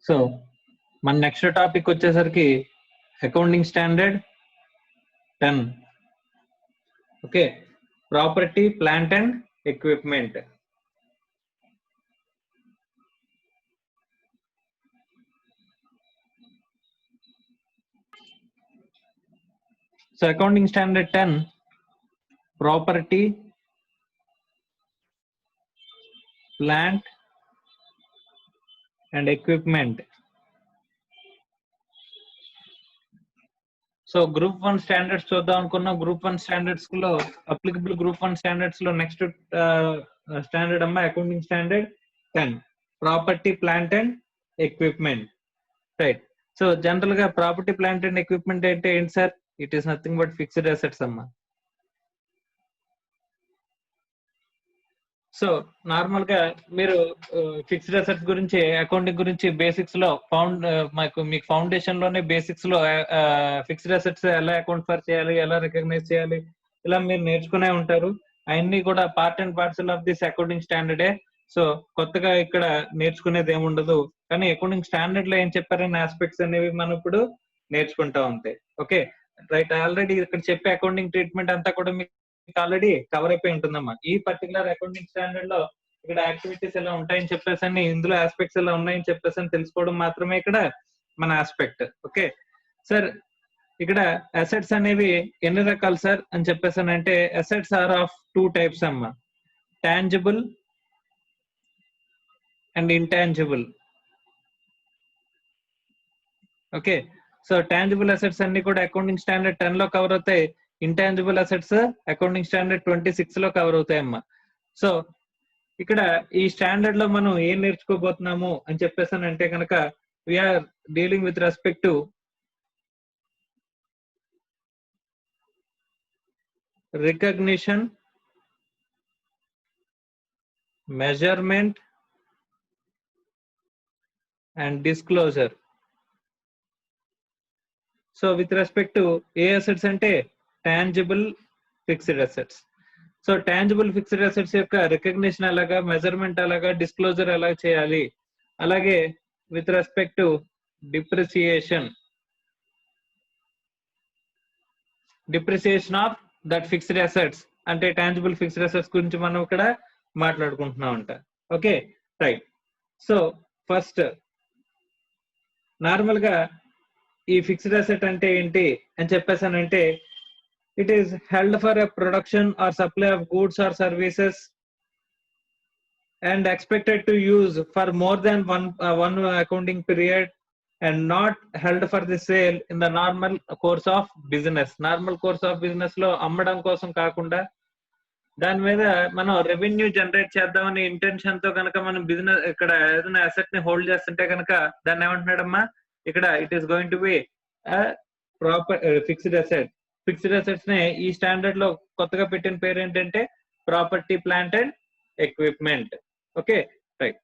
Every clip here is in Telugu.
సో మన నెక్స్ట్ టాపిక్ వచ్చేసరికి accounting standard 10. Okay, property plant and equipment. So accounting standard 10, property plant and equipment. So group 1 standards చూద్దాం అనుకున్నాం. గ్రూప్ 1 స్టాండర్డ్స్ లో అప్లికబుల్ గ్రూప్ 1 స్టాండర్డ్స్ లో నెక్స్ట్ స్టాండర్డ్ అమ్మా accounting standard 10, property plant and equipment. Right. So general గా ప్రాపర్టీ ప్లాంట్ అండ్ ఎక్విప్మెంట్ అంటే ఏంటి sir? It is nothing but fixed assets అమ్మా. సో నార్మల్ గా మీరు ఫిక్స్డ్ అసెట్స్ గురించి, అకౌంటింగ్ గురించి బేసిక్స్ లో మీకు ఫౌండేషన్ లోనే బేసిక్స్ లో ఫిక్స్డ్ అసెట్స్ ఎలా అకౌంట్ ఫర్ చేయాలి, ఎలా రికగ్నైజ్ చేయాలి, ఇలా మీరు నేర్చుకునే ఉంటారు. అవన్నీ కూడా part and parcel of this accounting స్టాండర్డే. సో కొత్తగా ఇక్కడ నేర్చుకునేది ఏముండదు. కానీ అకౌంటింగ్ స్టాండర్డ్ లో ఏం చెప్పారనే ఆస్పెక్ట్స్ అనేవి మనం ఇప్పుడు నేర్చుకుంటా ఉంటాయి. Okay right. ఆల్రెడీ ఇక్కడ చెప్పే అకౌంటింగ్ ట్రీట్మెంట్ అంతా కూడా మీకు ఆల్రెడీ కవర్ అయిపోయి ఉంటుందమ్మా. ఈ పర్టికులర్ అకౌంటింగ్ స్టాండర్డ్ లో ఇక్కడ యాక్టివిటీస్ ఎలా ఉంటాయని చెప్పేసి, ఇందులో ఆస్పెక్ట్స్ ఎలా ఉన్నాయని చెప్పేసి తెలుసుకోవడం మాత్రమే ఇక్కడ మన ఆస్పెక్ట్. ఓకే సార్, ఇక్కడ అసెట్స్ అనేవి ఎన్ని రకాలు సార్ అని చెప్పేసి అంటే, అసెట్స్ ఆర్ ఆఫ్ 2 టైప్స్ అమ్మా, tangible and intangible. Okay, so tangible assets అన్ని కూడా అకౌంటింగ్ స్టాండర్డ్ 10 లో కవర్ అవుతాయి. ఇంటాంజిబుల్ అసెట్స్ అకౌంటింగ్ స్టాండర్డ్ 26 లో కవర్ అవుతాయమ్మా. సో ఇక్కడ ఈ స్టాండర్డ్ లో మనం ఏం నేర్చుకోబోతున్నాము అని చెప్పేసి అంటే కనుక, we are dealing with respect to recognition, measurement and disclosure. So with respect to a assets అంటే tangible fixed assets. So tangible fixed assets యొక్క రికగ్నిషన్ ఎలాగా, మెజర్మెంట్ ఎలాగా, డిస్క్లోజర్ ఎలా చేయాలి, అలాగే with respect to depreciation of that fixed assets అంటే టాంజిబుల్ ఫిక్స్డ్ అసెట్స్ గురించి మనం ఇక్కడ మాట్లాడుకుంటున్నాం అంట. Okay right. So first normal గా ఈ ఫిక్స్డ్ అసెట్ అంటే ఏంటి అని చెప్పేసానంటే, it is held for a production or supply of goods or services and expected to use for more than one accounting period and not held for the sale in the normal course of business. Normal course of business లో అమ్మడం కోసం కాకుండా, దాని మీద మనం రెవెన్యూ జనరేట్ చేద్దామని ఇంటెన్షన్ తో కనుక మనం బిజినెస్ ఇక్కడ ఏదైనా అసెట్ ని హోల్డ్ చేస్తుంటే కనుక దాన్ని ఏమంటున్నాడమ్మా ఇక్కడ, it is going to B proper fixed asset. Fixed assets నే ఈ స్టాండర్డ్ లో కొత్తగా పెట్టిన పేరు ఏంటంటే property plant and equipment. Okay right.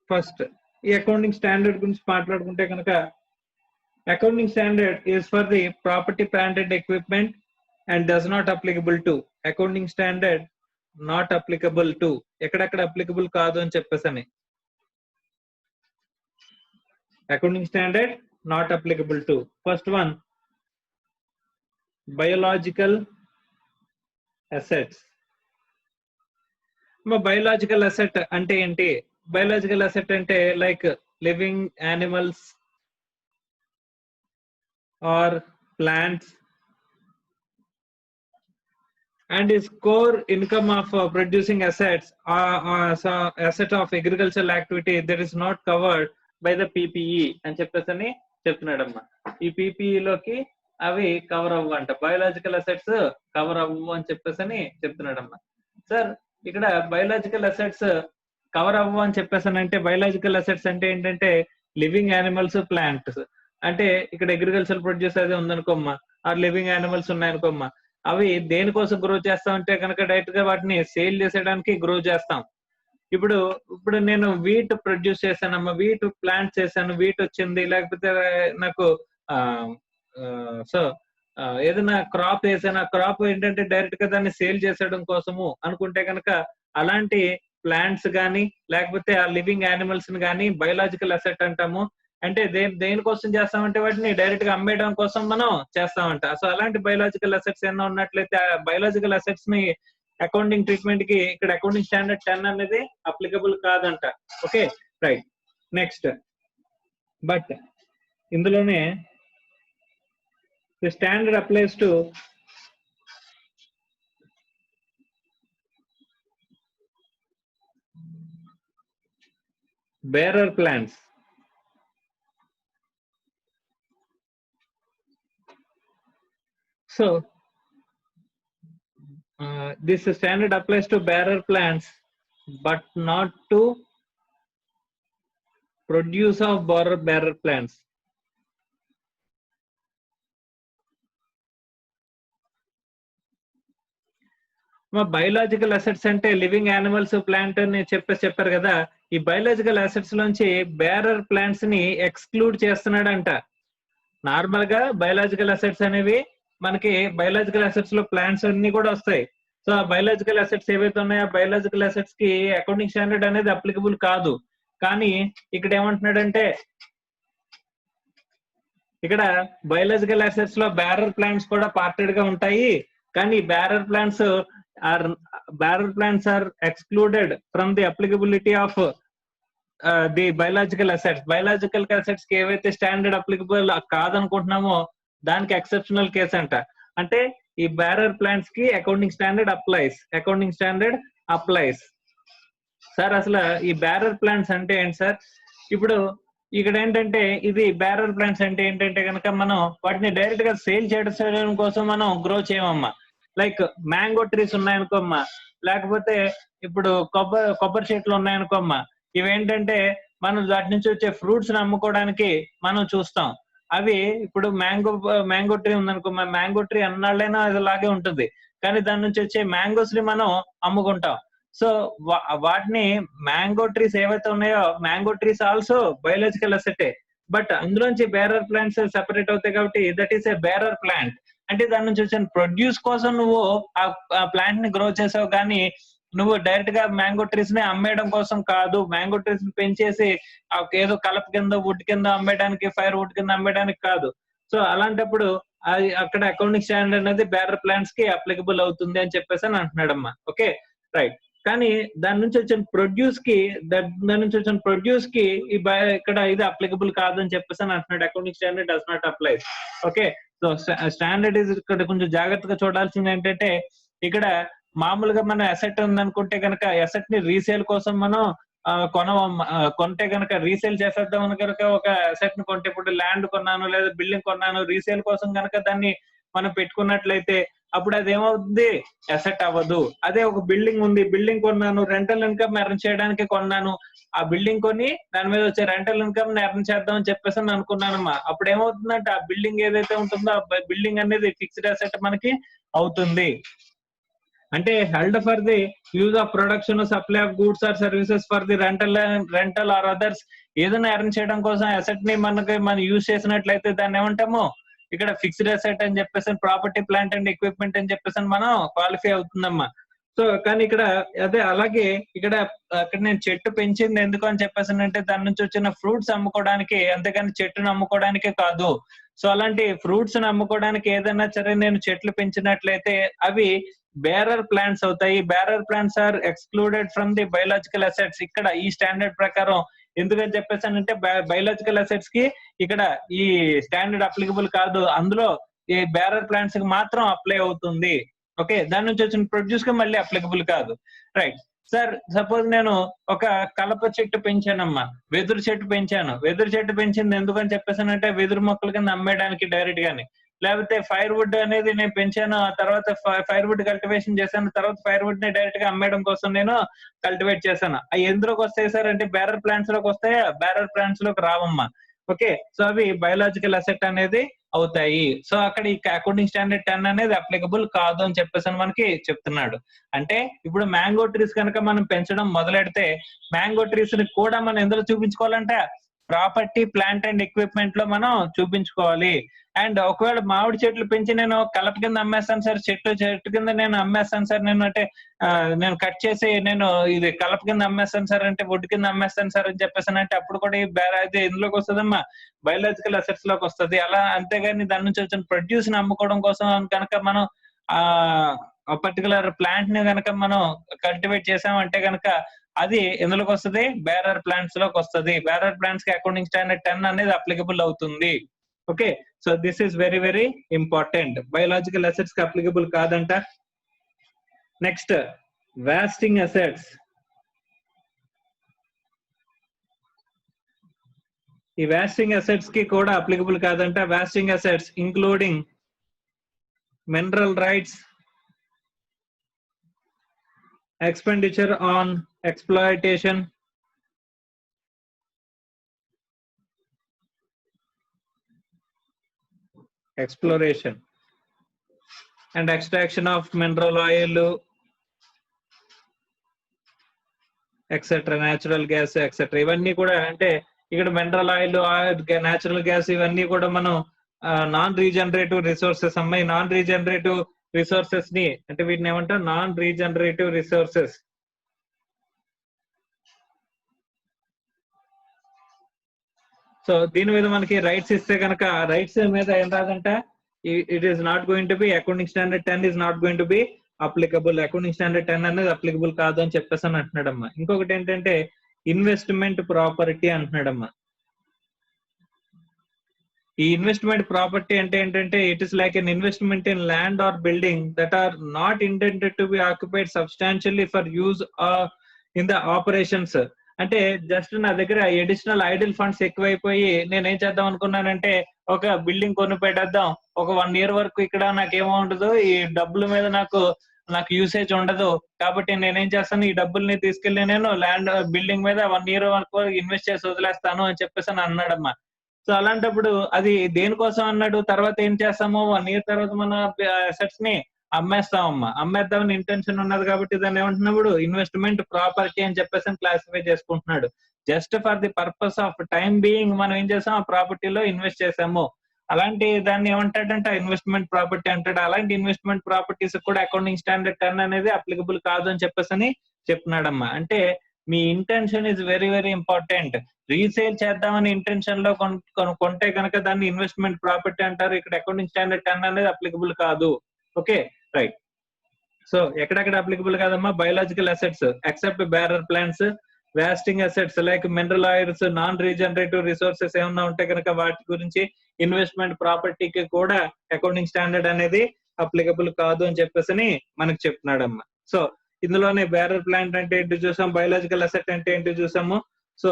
First ఈ అకౌంటింగ్ స్టాండర్డ్ గురించి మాట్లాడుకుంటే కనుక, accounting standard is for the property plant and equipment and does not applicable to. Accounting standard not applicable to, ఎక్కడెక్కడ అప్లికబుల్ కాదు అని చెప్పేసని. Accounting standard not applicable to. First one, biological assets. Biological asset అంటే ఏంటి? బయోలాజికల్ అసెట్ అంటే like living animals or plants and is core income of producing assets, asset of agricultural activity that is not covered by the PPE అని చెప్పేసి చెప్తున్నాడమ్మా. ఈ PPE లోకి అవి కవర్ అవ్వు అంట, బయోలాజికల్ అసెట్స్ కవర్ అవ్వు అని చెప్పేసి చెప్తున్నాడమ్మా. సార్ ఇక్కడ బయోలాజికల్ అసెట్స్ కవర్ అవ్వు అని చెప్పేసానంటే, బయోలాజికల్ అసెట్స్ అంటే ఏంటంటే లివింగ్ యానిమల్స్, ప్లాంట్స్. అంటే ఇక్కడ అగ్రికల్చర్ ప్రొడ్యూస్ అదే ఉందనుకోమ్మా, ఆర్ లివింగ్ యానిమల్స్ ఉన్నాయనుకోమ్మా, అవి దేనికోసం గ్రో చేస్తామంటే కనుక డైరెక్ట్ గా వాటిని సేల్ చేసేయడానికి గ్రో చేస్తాం. ఇప్పుడు నేను వీట్ ప్రొడ్యూస్ చేశానమ్మా, వీట్ ప్లాంట్ చేశాను, వీట్ వచ్చింది, లేకపోతే నాకు సో ఏదైనా క్రాప్ వేసాను, ఆ క్రాప్ ఏంటంటే డైరెక్ట్ గా దాన్ని సేల్ చేసేయడం కోసము అనుకుంటే కనుక అలాంటి ప్లాంట్స్ కానీ లేకపోతే ఆ లివింగ్ యానిమల్స్ ని కానీ బయోలాజికల్ అసెట్ అంటాము. అంటే దేనికోసం చేస్తామంటే వాటిని డైరెక్ట్ గా అమ్మేయడం కోసం మనం చేస్తామంట. సో అలాంటి బయోలాజికల్ అసెట్స్ ఏమన్నా ఉన్నట్లయితే ఆ బయోలాజికల్ అసెట్స్ ని అకౌంటింగ్ ట్రీట్మెంట్ కి ఇక్కడ అకౌంటింగ్ స్టాండర్డ్ 10 అనేది అప్లికబుల్ కాదంట. Okay, right. నెక్స్ట్, బట్ ఇందులోనే the standard applies to bearer plants. So this standard applies to bearer plants but not to produce of bearer plants. మా బయోలాజికల్ అసెట్స్ అంటే లివింగ్ యానిమల్స్, ప్లాంట్ అని చెప్పారు కదా. ఈ బయోలాజికల్ అసెట్స్ లోంచి బేరర్ ప్లాంట్స్ ని ఎక్స్క్లూడ్ చేస్తున్నాడంట. నార్మల్ గా బయోలాజికల్ అసెట్స్ అనేవి మనకి బయోలాజికల్ అసెట్స్ లో ప్లాంట్స్ అన్ని కూడా వస్తాయి. సో ఆ బయోలాజికల్ అసెట్స్ ఏవైతే ఉన్నాయో ఆ బయోలాజికల్ అసెట్స్ కి అకౌంటింగ్ స్టాండర్డ్ అనేది అప్లికబుల్ కాదు. కానీ ఇక్కడ ఏమంటున్నాడంటే ఇక్కడ బయోలాజికల్ అసెట్స్ లో బేరర్ ప్లాంట్స్ కూడా పార్టెడ్ గా ఉంటాయి. కానీ bearer plants are excluded from the applicability of the biological assets. Biological assets కి ఏవైతే స్టాండర్డ్ అప్లికబుల్ కాదనుకుంటున్నామో దానికి ఎక్సెప్షనల్ కేసు అంట. అంటే ఈ బేరర్ ప్లాంట్స్ కి అకౌంటింగ్ స్టాండర్డ్ అప్లైస్. సార్ అసలు ఈ బేరర్ ప్లాంట్స్ అంటే ఏంటి సార్? ఇప్పుడు ఇక్కడ ఏంటంటే ఇది బేరర్ ప్లాంట్స్ అంటే ఏంటంటే కనుక మనం వాటిని డైరెక్ట్ గా సేల్ చేయడం కోసం మనం గ్రో చేయమమ్మా. లైక్ మ్యాంగో ట్రీస్ ఉన్నాయనుకోమ్మా, లేకపోతే ఇప్పుడు కొబ్బరి చెట్లు ఉన్నాయనుకోమ్మా. ఇవేంటంటే మనం వాటి నుంచి వచ్చే ఫ్రూట్స్ ని అమ్ముకోవడానికి మనం చూస్తాం. అవి ఇప్పుడు మ్యాంగో ట్రీ ఉందనుకోమ్మా, మ్యాంగో ట్రీ అన్నాళ్ళైనా అదిలాగే ఉంటుంది. కానీ దాని నుంచి వచ్చే మ్యాంగోస్ ని మనం అమ్ముకుంటాం. సో వాటిని మ్యాంగో ట్రీస్ ఏవైతే ఉన్నాయో మ్యాంగో ట్రీస్ ఆల్సో బయోలాజికల్ అసెటే. బట్ అందులోంచి బేరర్ ప్లాంట్స్ సెపరేట్ అవుతాయి కాబట్టి that is a bearer plant. అంటే దాని నుంచి వచ్చిన ప్రొడ్యూస్ కోసం నువ్వు ఆ ప్లాంట్ ని గ్రో చేసావు, కానీ నువ్వు డైరెక్ట్ గా మ్యాంగో ట్రీస్ ని అమ్మేయడం కోసం కాదు. మ్యాంగో ట్రీస్ ని పెంచేసి ఏదో కలప కింద, వుడ్ కింద అమ్మేయడానికి, ఫైర్ వుడ్ కింద అమ్మేయడానికి కాదు. సో అలాంటప్పుడు అక్కడ అకౌంటింగ్ స్టాండర్డ్ అనేది బేరర్ ప్లాంట్స్ కి అప్లికబుల్ అవుతుంది అని చెప్పేసి అని అంటున్నాడమ్మా. Okay, right. కానీ దాని నుంచి వచ్చిన ప్రొడ్యూస్ కి ఇక్కడ ఇది అప్లికబుల్ కాదు అని చెప్పేసి అని అంటున్నాడు. Accounting standard does not apply. Okay, so standard ఇక్కడ కొంచెం జాగ్రత్తగా చూడాల్సింది ఏంటంటే ఇక్కడ మామూలుగా మనం అసెట్ ఉందనుకుంటే కనుక అసెట్ ని రీసేల్ కోసం మనం కొంటే కనుక రీసేల్ చేసేద్దామని కనుక ఒక అసెట్ ని కొంటే, ఇప్పుడు ల్యాండ్ కొన్నాను లేదా బిల్డింగ్ కొన్నాను, రీసేల్ కోసం కనుక దాన్ని మనం పెట్టుకున్నట్లయితే అప్పుడు అది ఏమవుతుంది? అసెట్ అవ్వదు. అదే ఒక బిల్డింగ్ ఉంది, బిల్డింగ్ కొన్నాను, రెంటల్ ఇన్కమ్ ఎర్న్ చేయడానికి కొన్నాను, ఆ బిల్డింగ్ కొని దాని మీద వచ్చే రెంటల్ ఇన్కమ్ ఎర్న్ చేద్దాం అని చెప్పేసి అనుకున్నానమ్మా. అప్పుడు ఏమవుతుందంటే ఆ బిల్డింగ్ ఏదైతే ఉంటుందో ఆ బిల్డింగ్ అనేది ఫిక్స్డ్ అసెట్ మనకి అవుతుంది. అంటే held for the use of production, supply of goods or services for the rental or others. ఏదైనా ఎర్న్ చేయడం కోసం అసెట్ ని మనం యూజ్ చేసినట్లయితే దాన్ని ఏమంటాము? ఇక్కడ ఫిక్స్డ్ అసెట్ అని చెప్పేసి, ప్రాపర్టీ, ప్లాంట్ అండ్ ఎక్విప్మెంట్ అని చెప్పేసి మనం క్వాలిఫై అవుతుందమ్మా. సో కానీ ఇక్కడ అదే అలాగే ఇక్కడ నేను చెట్టు పెంచింది ఎందుకు అని చెప్పేసి అంటే దాని నుంచి వచ్చిన ఫ్రూట్స్ అమ్ముకోవడానికి, అంతేగాని చెట్టును అమ్ముకోవడానికే కాదు. సో అలాంటి ఫ్రూట్స్ ని అమ్ముకోవడానికి ఏదైనా సరే నేను చెట్లు పెంచినట్లయితే అవి బేరర్ ప్లాంట్స్ అవుతాయి. Bearer plants are excluded from the biological assets. ఇక్కడ ఈ స్టాండర్డ్ ప్రకారం ఎందుకని చెప్పేసానంటే బయోలాజికల్ అసెట్స్ కి ఇక్కడ ఈ స్టాండర్డ్ అప్లికబుల్ కాదు, అందులో ఈ బేరర్ ప్లాంట్స్ కి మాత్రం అప్లై అవుతుంది. ఓకే, దాని నుంచి వచ్చిన ప్రొడ్యూస్ కి మళ్ళీ అప్లికబుల్ కాదు. రైట్ సార్, సపోజ్ నేను ఒక కలప చెట్టు పెంచానమ్మా, వెదురు చెట్టు పెంచాను. వెదురు చెట్టు పెంచింది ఎందుకని చెప్పేసానంటే వెదురు మొక్కల కింద అమ్మేయడానికి డైరెక్ట్ గాని, లేకపోతే ఫైర్ వుడ్ అనేది నేను పెంచాను, ఆ తర్వాత ఫైర్ వుడ్ కల్టివేషన్ చేశాను, తర్వాత ఫైర్ వుడ్ ని డైరెక్ట్ గా అమ్మేయడం కోసం నేను కల్టివేట్ చేశాను. అవి ఎందులోకి వస్తాయి సార్ అంటే బేరర్ ప్లాంట్స్ లోకి వస్తాయా? బేరర్ ప్లాంట్స్ లోకి రావమ్మా. ఓకే, సో అవి బయోలాజికల్ అసెట్ అనేది అవుతాయి. సో అక్కడ ఈ అకౌంటింగ్ స్టాండర్డ్ 10 అనేది అప్లికబుల్ కాదు అని చెప్పేసి మనకి చెప్తున్నాడు. అంటే ఇప్పుడు మ్యాంగో ట్రీస్ కనుక మనం పెంచడం మొదలెడితే మ్యాంగో ట్రీస్ ని కూడా మనం ఎందులో చూపించుకోవాలంటే ప్రాపర్టీ ప్లాంట్ అండ్ ఎక్విప్మెంట్ లో మనం చూపించుకోవాలి. అండ్ ఒకవేళ మామిడి చెట్లు పెంచి నేను కలప కింద అమ్మేస్తాను సార్, చెట్టు కింద నేను అమ్మేస్తాను సార్, నేను అంటే నేను కట్ చేసి నేను ఇది కలప కింద అమ్మేస్తాను సార్, అంటే వుడ్ కింద అమ్మేస్తాను సార్ అని చెప్పేసాను అంటే అప్పుడు కూడా ఈ అయితే ఎందులోకి వస్తుందమ్మా, బయోలాజికల్ అసెట్స్ లోకి వస్తుంది. అలా అంతేగాని దాని నుంచి వచ్చిన ప్రొడ్యూస్ ని అమ్ముకోవడం కోసం కనుక మనం ఆ పర్టికులర్ ప్లాంట్ ని కనుక మనం కల్టివేట్ చేసామంటే కనుక అది ఎందులోకి వస్తుంది, బేరర్ ప్లాంట్స్ లోకి వస్తుంది. బేరర్ ప్లాంట్స్ కి అకౌంటింగ్ స్టాండర్డ్ 10 అనేది అప్లికబుల్ అవుతుంది. Okay, so this is very very important. Biological assets కి అప్లికబుల్ కాదంట. Next wasting assets. ఈ వాస్టింగ్ అసెట్స్ కి కూడా అప్లికబుల్ కాదంట. Wasting assets including mineral rights, expenditure on exploitation, exploration and extraction of mineral oil, etc., natural gas, etc. ఇవన్నీ కూడా అంటే ఇక్కడ మినరల్ ఆయిల్, న్యాచురల్ గ్యాస్ ఇవన్నీ కూడా మనం నాన్ రీజనరేటివ్ రిసోర్సెస్ అమ్మాయి. నాన్ రీజనరేటివ్ రిసోర్సెస్ ని అంటే వీటిని ఏమంటారు, నాన్ రీజనరేటివ్ రిసోర్సెస్. సో దీని మీద మనకి రైట్స్ ఇస్తే కనుక రైట్స్ మీద ఏం రాదంట, it is not going to be accounting standard 10 is not going to be applicable. Accounting standard 10 అనేది అప్లికబుల్ కాదు అని చెప్పేసి అని అంటున్నాడమ్మా. ఇంకొకటి ఏంటంటే ఇన్వెస్ట్మెంట్ ప్రాపర్టీ అంటున్నాడమ్మా. ఈ ఇన్వెస్ట్మెంట్ ప్రాపర్టీ అంటే ఏంటంటే it is like an investment in land or building that are not intended to be occupied substantially for use in the operations. అంటే జస్ట్ నా దగ్గర అడిషనల్ ఐడిల్ ఫండ్స్ ఎక్కువైపోయి నేను ఏం చేద్దాం అనుకున్నానంటే ఒక బిల్డింగ్ కొని పెట్టేద్దాం, ఒక 1 year వరకు ఇక్కడ నాకేమో ఉండదు, ఈ డబ్బుల మీద నాకు యూసేజ్ ఉండదు, కాబట్టి నేనేం చేస్తాను ఈ డబ్బుల్ని తీసుకెళ్లి నేను ల్యాండ్ బిల్డింగ్ మీద 1 year వరకు ఇన్వెస్ట్ చేసి వదిలేస్తాను అని చెప్పేసి అని అన్నాడమ్మా. సో అలాంటప్పుడు అది దేనికోసం అన్నాడు, తర్వాత ఏం చేస్తాము 1 year తర్వాత మన అసెట్స్ ని అమ్మేస్తామమ్మా. అమ్మేద్దామని ఇంటెన్షన్ ఉన్నది కాబట్టి దాన్ని ఏమంటున్నప్పుడు ఇన్వెస్ట్మెంట్ ప్రాపర్టీ అని చెప్పేసి క్లాసిఫై చేసుకుంటున్నాడు. Just for the purpose of time being మనం ఏం చేసాం, ఆ ప్రాపర్టీలో ఇన్వెస్ట్ చేసాము. అలాంటి దాన్ని ఏమంటాడంటే ఇన్వెస్ట్మెంట్ ప్రాపర్టీ అంటాడు. అలాంటి ఇన్వెస్ట్మెంట్ ప్రాపర్టీస్ కూడా అకౌంటింగ్ స్టాండర్డ్ 10 అనేది అప్లికబుల్ కాదు అని చెప్పేసి చెప్తున్నాడమ్మా. అంటే మీ intention is very very important. Resale చేద్దామని ఇంటెన్షన్ లో కొంటే కనుక దాన్ని ఇన్వెస్ట్మెంట్ ప్రాపర్టీ అంటారు. ఇక్కడ అకౌంటింగ్ స్టాండర్డ్ 10 అనేది అప్లికబుల్ కాదు. Okay, right. సో ఎక్కడెక్కడ అప్లికబుల్ కాదమ్మా, biological assets except bearer plants, wasting assets like mineral oils, non regenerative resources ఏమన్నా ఉంటే కనుక వాటి గురించి, ఇన్వెస్ట్మెంట్ ప్రాపర్టీకి కూడా అకౌంటింగ్ స్టాండర్డ్ అనేది అప్లికబుల్ కాదు అని చెప్పేసి మనకు చెప్తున్నాడమ్మా. సో ఇందులోనే బేరర్ ప్లాంట్ అంటే ఏంటి చూసాం, బయోలాజికల్ అసెట్ అంటే ఏంటి చూసాము. సో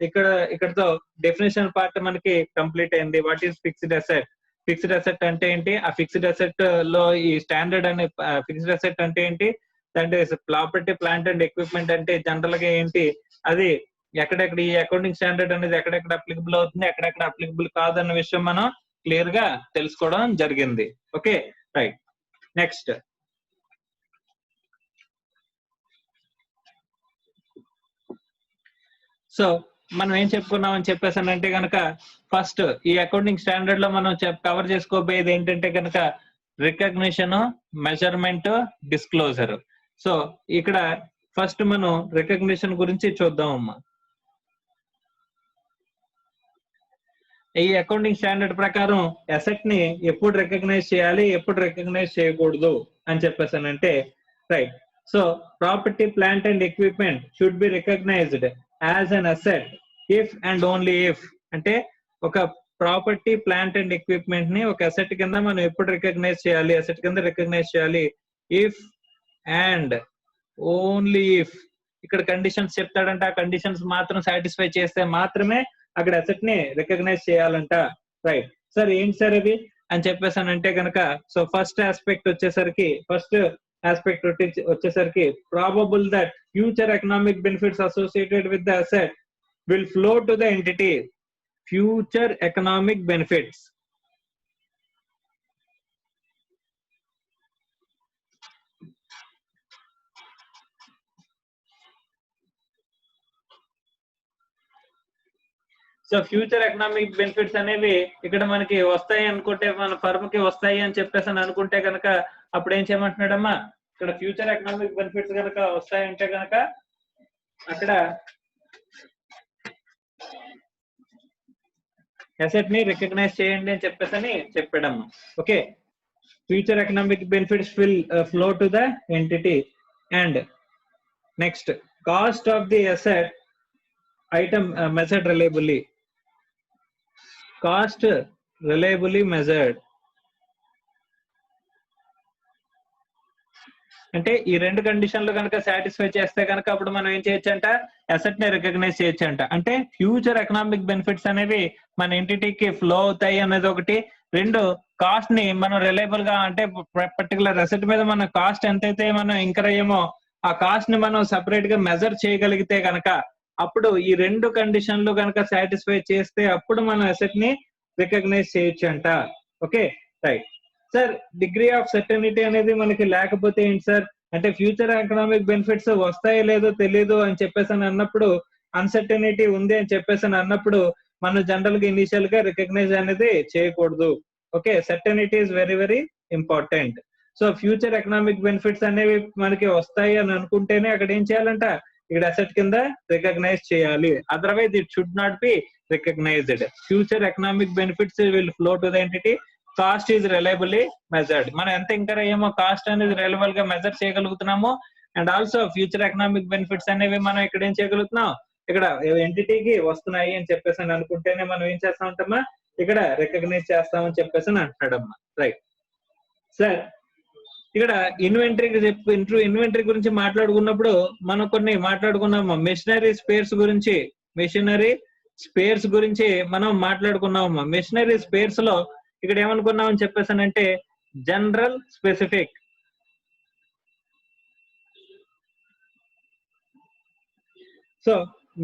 ఇక్కడతో డెఫినేషన్ పార్ట్ మనకి కంప్లీట్ అయింది. What is fixed asset? Fixed asset అంటే ఏంటి, ఆ ఫిక్స్డ్ అసెట్ లో ఈ స్టాండర్డ్ అనే ఫిక్స్డ్ అసెట్ అంటే ఏంటి, అంటే ప్రాపర్టీ ప్లాంట్ అండ్ ఎక్విప్మెంట్ అంటే జనరల్ గా ఏంటి, అది ఎక్కడెక్కడ ఈ అకౌంటింగ్ స్టాండర్డ్ అనేది ఎక్కడెక్కడ అప్లికబుల్ అవుతుంది, ఎక్కడెక్కడ అప్లికబుల్ కాదన్న విషయం మనం క్లియర్ గా తెలుసుకోవడం జరిగింది. Okay, right. నెక్స్ట్ సో మనం ఏం చెప్పుకున్నాం అని చెప్పేసి అంటే కనుక ఫస్ట్ ఈ అకౌంటింగ్ స్టాండర్డ్ లో మనం కవర్ చేసుకోబోయేది ఏంటంటే కనుక రికగ్నిషన్, మెజర్మెంట్, డిస్క్లోజర్. సో ఇక్కడ ఫస్ట్ మనం రికగ్నిషన్ గురించి చూద్దాం అమ్మా. ఈ అకౌంటింగ్ స్టాండర్డ్ ప్రకారం అసెట్ ని ఎప్పుడు రికగ్నైజ్ చేయాలి, ఎప్పుడు రికగ్నైజ్ చేయకూడదు అని చెప్పేసానంటే right. So property plant and equipment should be recognised as an asset if and only if. అంటే ఒక ప్రాపర్టీ ప్లాంట్ అండ్ ఎక్విప్మెంట్ ని ఒక అసెట్ కింద మనం ఎప్పుడు రికగ్నైజ్ చేయాలి, అసెట్ కింద రికగ్నైజ్ చేయాలి ఇఫ్ అండ్ ఓన్లీ ఇఫ్. ఇక్కడ కండిషన్స్ చెప్తాడంటే ఆ కండిషన్స్ మాత్రం సాటిస్ఫై చేస్తే మాత్రమే అక్కడ అసెట్ ని రికగ్నైజ్ చేయాలంట. రైట్ సార్, ఏంటి సార్ అది అని చెప్పేసానంటే కనుక సో ఫస్ట్ ఆస్పెక్ట్ వచ్చేసరికి probable that future economic benefits associated with the asset will flow to the entity. Future economic benefits. So future economic benefits అనేవి ఇక్కడ మనకి వస్తాయి అనుకుంటే, మన ఫర్మ్ కి వస్తాయి అని చెప్పేసి అని అనుకుంటే కనుక అప్పుడు ఏం చేయమంటున్నాడమ్మా, ఇక్కడ ఫ్యూచర్ ఎకనామిక్ బెనిఫిట్స్ కనుక వస్తాయంటే కనుక అక్కడ అసెట్ ని రికగ్నైజ్ చేయండి అని చెప్పేసి అని చెప్పాడమ్మా. Okay, future economic benefits will flow to the entity. And next, cost of the asset item measured reliably. Cost reliably measured అంటే ఈ రెండు కండిషన్లు కనుక సాటిస్ఫై చేస్తే కనుక అప్పుడు మనం ఏం చేయొచ్చంట, అసెట్ ని రికగ్నైజ్ చేయొచ్చంట. అంటే ఫ్యూచర్ ఎకనామిక్ బెనిఫిట్స్ అనేవి మన ఎంటిటీకి ఫ్లో అవుతాయి అనేది ఒకటి. రెండు, కాస్ట్ ని మనం రిలయబుల్ గా, అంటే పర్టికులర్ అసెట్ మీద మన కాస్ట్ ఎంతైతే మనం ఇంకర్ అయ్యామో ఆ కాస్ట్ ని మనం సెపరేట్ గా మెజర్ చేయగలిగితే కనుక అప్పుడు ఈ రెండు కండిషన్లు కనుక సాటిస్ఫై చేస్తే అప్పుడు మనం అసెట్ ని రికగ్నైజ్ చేయొచ్చు అంట. Okay, right sir. Degree of certainty అనేది మనకి లేకపోతే ఏంటి సార్ అంటే, ఫ్యూచర్ ఎకనామిక్ బెనిఫిట్స్ వస్తాయో లేదో తెలియదు అని చెప్పేసి అని అన్నప్పుడు, అన్సర్టెనిటీ ఉంది అని చెప్పేసి అని అన్నప్పుడు మనం జనరల్ గా ఇనిషియల్ గా రికగ్నైజ్ అనేది చేయకూడదు. Okay, certainty is very very important. So future economic benefits అనేవి మనకి వస్తాయి అని అనుకుంటేనే అక్కడ ఏం చేయాలంట, ఇక్కడ అసెట్ కింద రికగ్నైజ్ చేయాలి. Otherwise it should not be recognised. Future economic benefits will flow to the entity, cost is reliably measured. మనం ఎంత ఇంకర్ అయ్యామో కాస్ట్ అనేది రిలయబుల్ గా మెజర్ చేయగలుగుతున్నాము. And also future economic benefits అనేవి మనం ఇక్కడ ఏం చేయగలుగుతున్నాం, ఇక్కడ ఎంటిటీకి వస్తున్నాయి అని చెప్పేసి అని అనుకుంటేనే మనం ఏం చేస్తా ఉంటామా, ఇక్కడ రికగ్నైజ్ చేస్తామని చెప్పేసి అని అంటున్నాడమ్మా. రైట్ సార్, ఇక్కడ ఇన్వెంటరీ గురించి మాట్లాడుకున్నప్పుడు మనం కొన్ని మాట్లాడుకున్నాము. మెషినరీ స్పేర్స్ గురించి మనం మాట్లాడుకున్నాము. మెషినరీ స్పేర్స్ లో ఇక్కడ ఏమనుకున్నామని చెప్పేసానంటే, general, specific. So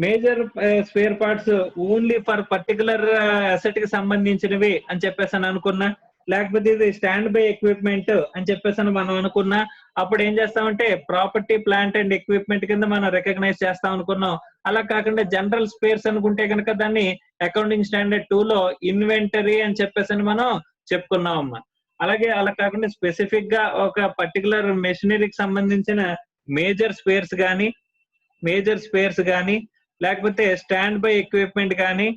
major spare parts only for particular asset కి సంబంధించినవి అని చెప్పేసి అని అనుకున్నా, లేకపోతే ఇది స్టాండ్ బై ఎక్విప్మెంట్ అని చెప్పేసి అని మనం అనుకున్నా, అప్పుడు ఏం చేస్తామంటే ప్రాపర్టీ, ప్లాంట్ అండ్ ఎక్విప్మెంట్ కింద మనం రికగ్నైజ్ చేస్తాం అనుకున్నాం. అలా కాకుండా జనరల్ స్పేర్స్ అనుకుంటే కనుక దాన్ని అకౌంటింగ్ స్టాండర్డ్ 2 లో ఇన్వెంటరీ అని చెప్పేసి అని మనం చెప్పుకున్నాం అమ్మా. అలాగే అలా కాకుండా స్పెసిఫిక్ గా ఒక పర్టికులర్ మెషినరీకి సంబంధించిన మేజర్ స్పేర్స్ కానీ లేకపోతే స్టాండ్ బై ఎక్విప్మెంట్ కానీ,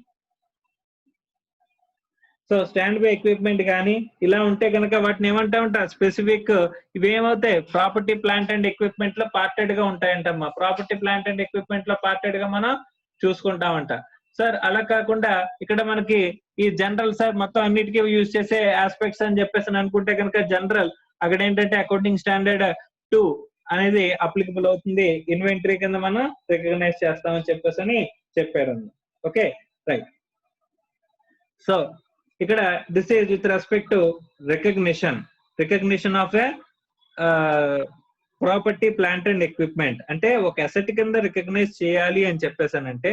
సో స్టాండ్ బై ఎక్విప్మెంట్ కానీ ఇలా ఉంటే కనుక వాటిని ఏమంటామంట, స్పెసిఫిక్. ఇవి ఏమవుతాయి, ప్రాపర్టీ, ప్లాంట్ అండ్ ఎక్విప్మెంట్ లో పార్టెడ్ గా ఉంటాయంటమ్మా. ప్రాపర్టీ, ప్లాంట్ అండ్ ఎక్విప్మెంట్ లో పార్టెడ్ గా మనం చూసుకుంటామంట. సార్ అలా కాకుండా ఇక్కడ మనకి ఈ జనరల్ సార్ మొత్తం అన్నిటికీ యూజ్ చేసే ఆస్పెక్ట్స్ అని చెప్పేసి అనుకుంటే కనుక జనరల్ అక్కడ ఏంటంటే అకౌంటింగ్ స్టాండర్డ్ 2 అనేది అప్లికబుల్ అవుతుంది. ఇన్వెంటరీ కింద మనం రికగ్నైజ్ చేస్తామని చెప్పేసి అని చెప్పారు. Okay, right. సో ఇక్కడ this is with respect to recognition of A property, plant and equipment. అంటే ఒక అసెట్ కింద రికగ్నైజ్ చేయాలి అని చెప్పేసానంటే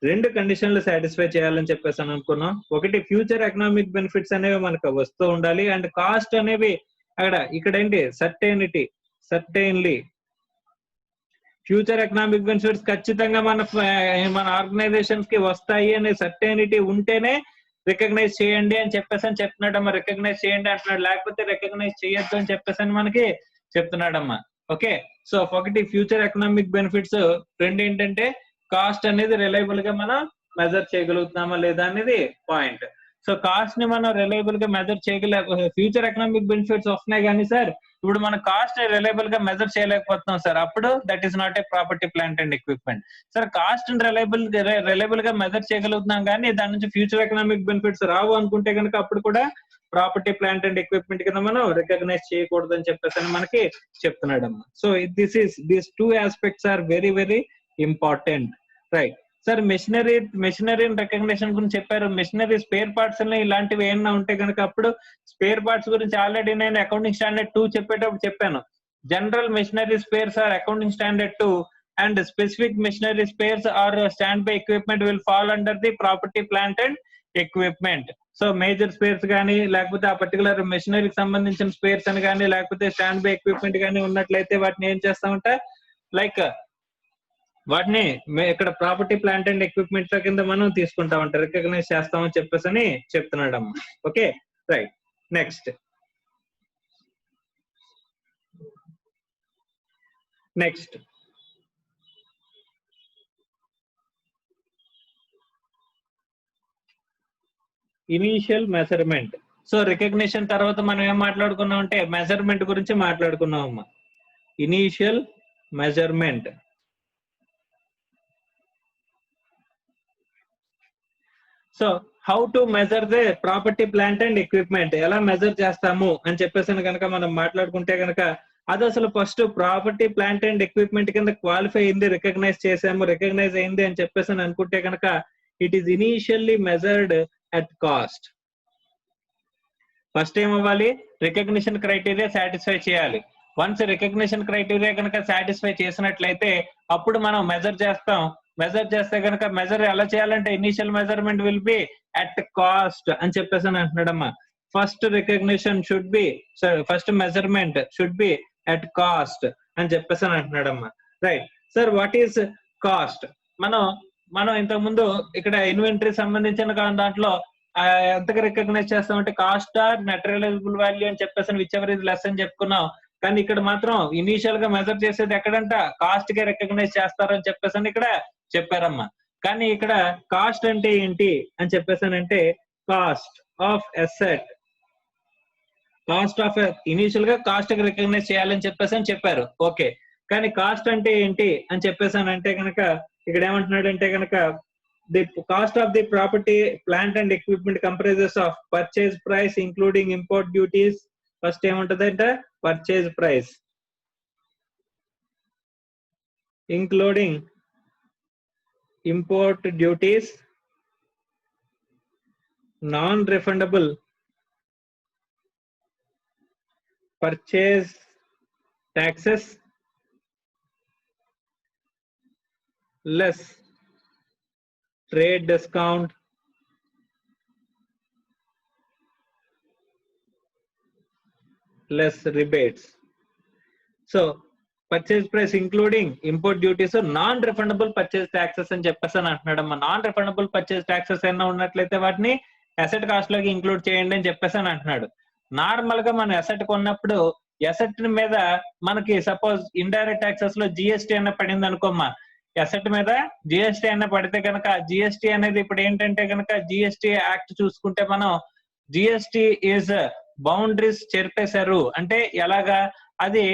రెండు కండిషన్లు సాటిస్ఫై చేయాలని చెప్పేసాను అనుకున్నాం. ఒకటి, ఫ్యూచర్ ఎకనామిక్ బెనిఫిట్స్ అనేవి మనకు వస్తూ ఉండాలి. అండ్ కాస్ట్ అనేవి ఇక్కడ ఏంటి, సర్టైన్లీ ఫ్యూచర్ ఎకనామిక్ బెనిఫిట్స్ ఖచ్చితంగా మన ఆర్గనైజేషన్స్ కి వస్తాయి అనే సర్టైనిటీ ఉంటేనే రికగ్నైజ్ చేయండి అని చెప్పేసి అని చెప్తున్నాడమ్మా. రికగ్నైజ్ చేయండి అంటున్నాడు, లేకపోతే రికగ్నైజ్ చేయొద్దు అని చెప్పేసి అని మనకి చెప్తున్నాడమ్మా. ఓకే, సో ఒకటి ఫ్యూచర్ ఎకనామిక్ బెనిఫిట్స్, రెండు ఏంటంటే కాస్ట్ అనేది రిలయబుల్ గా మనం మెజర్ చేయగలుగుతున్నామా లేదా అనేది పాయింట్. సో కాస్ట్ ని మనం రిలయబుల్ గా మెజర్ ఫ్యూచర్ ఎకనామిక్ బెనిఫిట్స్ వస్తున్నాయి కానీ సార్ ఇప్పుడు మనం కాస్ట్ ని రిలయబుల్ గా మెజర్ చేయలేకపోతున్నాం సార్, అప్పుడు that is not a property, plant and equipment. Sir cost ని రిలయబుల్ గా మెజర్ చేయగలుగుతున్నాం కానీ దాని నుంచి ఫ్యూచర్ ఎకనామిక్ బెనిఫిట్స్ రావు అనుకుంటే కనుక అప్పుడు కూడా ప్రాపర్టీ, ప్లాంట్ అండ్ ఎక్విప్మెంట్ కింద మనం రికగ్నైజ్ చేయకూడదు అని చెప్పేసి మనకి చెప్తున్నాడు అమ్మా. So these 2 aspects are very very important. Right sir, machinery recognition గురించి చెప్పారు. మెషినరీ స్పేర్ పార్ట్స్ ఇలాంటివి ఏమైనా ఉంటే కనుక అప్పుడు స్పేర్ పార్ట్స్ గురించి ఆల్రెడీ నేను అకౌంటింగ్ స్టాండర్డ్ 2 చెప్పేటప్పుడు చెప్పాను. General machinery spares or accounting standard 2 and specific machinery spares or standby equipment will fall under the property, plant and equipment. So major spares కానీ లేకపోతే ఆ పర్టికులర్ మెషినరీకి సంబంధించిన స్పేర్స్ అని కానీ లేకపోతే స్టాండ్ బై ఎక్విప్మెంట్ కానీ ఉన్నట్లయితే వాటిని ఏం చేస్తామంటే లైక్ వాటిని ఇక్కడ ప్రాపర్టీ ప్లాంట్ అండ్ ఎక్విప్మెంట్ కింద మనం తీసుకుంటామంట, రికగ్నైజ్ చేస్తామని చెప్పేసి అని చెప్తున్నాడు అమ్మ. Okay right. Next initial measurement. So recognition తర్వాత మనం ఏం మాట్లాడుకున్నాం అంటే మెజర్మెంట్ గురించి మాట్లాడుకున్నాం అమ్మా. Initial measurement. So how to measure the property plant and equipment, ఎలా మెజర్ చేస్తాము అని చెప్పేసి కనుక మనం మాట్లాడుకుంటే కనుక అది అసలు first property plant and equipment కింద క్వాలిఫై అయింది, రికగ్నైజ్ చేసాము, రికగ్నైజ్ అయింది అని చెప్పేసి అనుకుంటే కనుక it is initially measured at cost. First ఏం అవ్వాలి, రికగ్నిషన్ క్రైటీరియా సాటిస్ఫై చేయాలి. వన్స్ రికగ్నిషన్ క్రైటీరియా కనుక సాటిస్ఫై చేసినట్లయితే అప్పుడు మనం మెజర్ చేస్తాం. మెజర్ చేస్తే కనుక మెజర్ ఎలా చేయాలంటే initial measurement will be at cost అని చెప్పేసి అంటున్నాడమ్మా. First recognition should be, first measurement should be at cost అని చెప్పేసి అంటున్నాడమ్మా. Right sir, what is cost? మనం ఇంతకు ముందు ఇక్కడ ఇన్వెంటరీ సంబంధించిన దాంట్లో ఎంతగా రికగ్నైజ్ చేస్తామంటే cost or net realisable value అని చెప్పేసి విచ్ ఎవర్ ఇస్ లెస్ అని చెప్పుకున్నాం. కానీ ఇక్కడ మాత్రం ఇనీషియల్ గా మెజర్ చేసేది ఎక్కడంట కాస్ట్ గా రికగ్నైజ్ చేస్తారని చెప్పేసి ఇక్కడ చెప్పారమ్మా. కానీ ఇక్కడ కాస్ట్ అంటే ఏంటి అని చెప్పేసానంటే cost of asset, cost of initial గా కాస్ట్ గా రికగ్నైజ్ చేయాలని చెప్పేసి చెప్పారు. ఓకే, కానీ కాస్ట్ అంటే ఏంటి అని చెప్పేసానంటే కనుక ఇక్కడ ఏమంటున్నాడంటే కనుక the cost of the property plant and equipment comprises of purchase price including import duties. First ఏమంటదంటే purchase price including import duties, non-refundable purchase taxes less trade discount less rebates. So purchase price including import duties, non refundable purchase taxes అని చెప్పేసి అంటున్నాడమ్మా. నాన్ రిఫండబుల్ పర్చేస్ ట్యాక్సెస్ ఏమైనా ఉన్నట్లయితే వాటిని అసెట్ కాస్ట్ లోకి ఇంక్లూడ్ చేయండి అని చెప్పేసి అంటున్నాడు. నార్మల్ గా మనం అసెట్ కొన్నప్పుడు అసెట్ మీద మనకి సపోజ్ ఇండైరెక్ట్ ట్యాక్సెస్ లో జిఎస్టీ అన్న పడింది అనుకోమ్మా. అసెట్ మీద జిఎస్టీ అన్న పడితే కనుక జిఎస్టీ అనేది ఇప్పుడు ఏంటంటే కనుక జిఎస్టీ యాక్ట్ చూసుకుంటే మనం జిఎస్టీ ఈజ్ బౌండరీస్ చెరిపేశారు అంటే ఎలాగా, అది